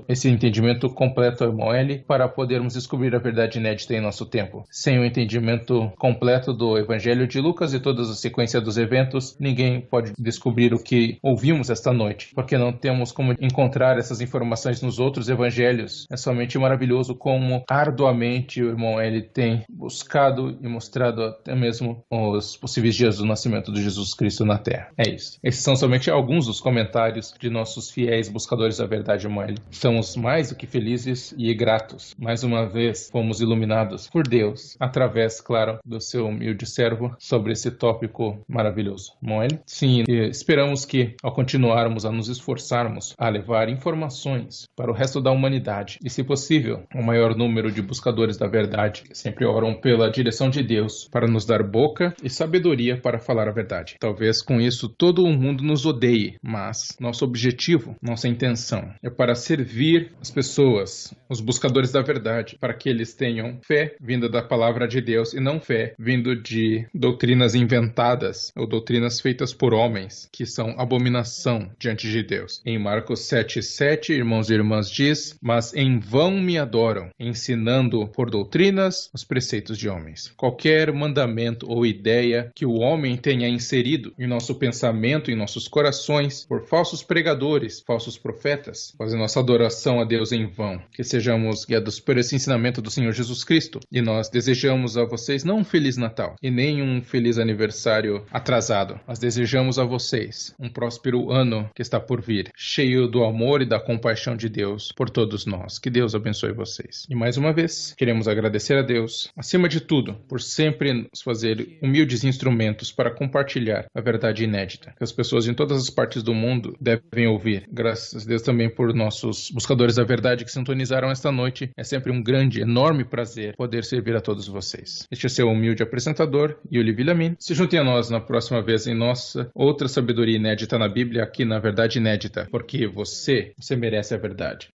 S1: esse entendimento completo, irmão Eli, para podermos descobrir a verdade inédita em nosso tempo. Sem o entendimento completo do Evangelho de Lucas e toda a sequência dos eventos, ninguém pode descobrir o que ouvimos esta noite, porque não temos como encontrar essas informações nos outros evangelhos. É somente maravilhoso como arduamente o irmão Eli tem buscado e mostrado até mesmo os possíveis dias do nascimento de Jesus Cristo na Terra. É isso. Esses são somente alguns dos comentários de nossos fiéis buscadores da verdade, irmão Eli. Estamos mais do que felizes e gratos. Mais uma vez, fomos iluminados por Deus, através, claro, do seu humilde servo, sobre esse tópico maravilhoso. Irmão Eli? Sim, esperamos que, ao continuarmos a nos esforçarmos a levar informações para o resto da humanidade, e se possível, o maior número de buscadores da verdade, que sempre oram pela direção de Deus para nos dar boca e sabedoria para falar a verdade. Talvez com isso todo o mundo nos odeie, mas nosso objetivo, nossa intenção é para servir as pessoas, os buscadores da verdade, para que eles tenham fé vinda da palavra de Deus e não fé vindo de doutrinas inventadas ou doutrinas feitas por homens, que são abominação diante de Deus. Em Marcos 7:7, irmãos e irmãs, diz: mas em vão me adoram, ensinando por doutrinas os preceitos de homens. Qualquer mandamento ou ideia que o homem tenha inserido em nosso pensamento, em nossos corações, por falsos pregadores, falsos profetas, fazem nossa adoração a Deus em vão. Que sejamos guiados por esse ensinamento do Senhor Jesus Cristo. E nós desejamos a vocês não um Feliz Natal e nem um feliz aniversário atrasado, mas desejamos a vocês um próspero ano que está por vir, cheio do amor e da compaixão de Deus por todos nós. Que Deus abençoe vocês. E mais uma vez, queremos agradecer a Deus, acima de tudo, por sempre nos fazer humildes instrumentos para compartilhar a verdade verdade inédita, que as pessoas em todas as partes do mundo devem ouvir. Graças a Deus também por nossos buscadores da verdade que sintonizaram esta noite. É sempre um grande, enorme prazer poder servir a todos vocês. Este é seu humilde apresentador, Yuli Villamin. Se junte a nós na próxima vez em nossa outra sabedoria inédita na Bíblia, aqui na Verdade Inédita, porque você merece a verdade.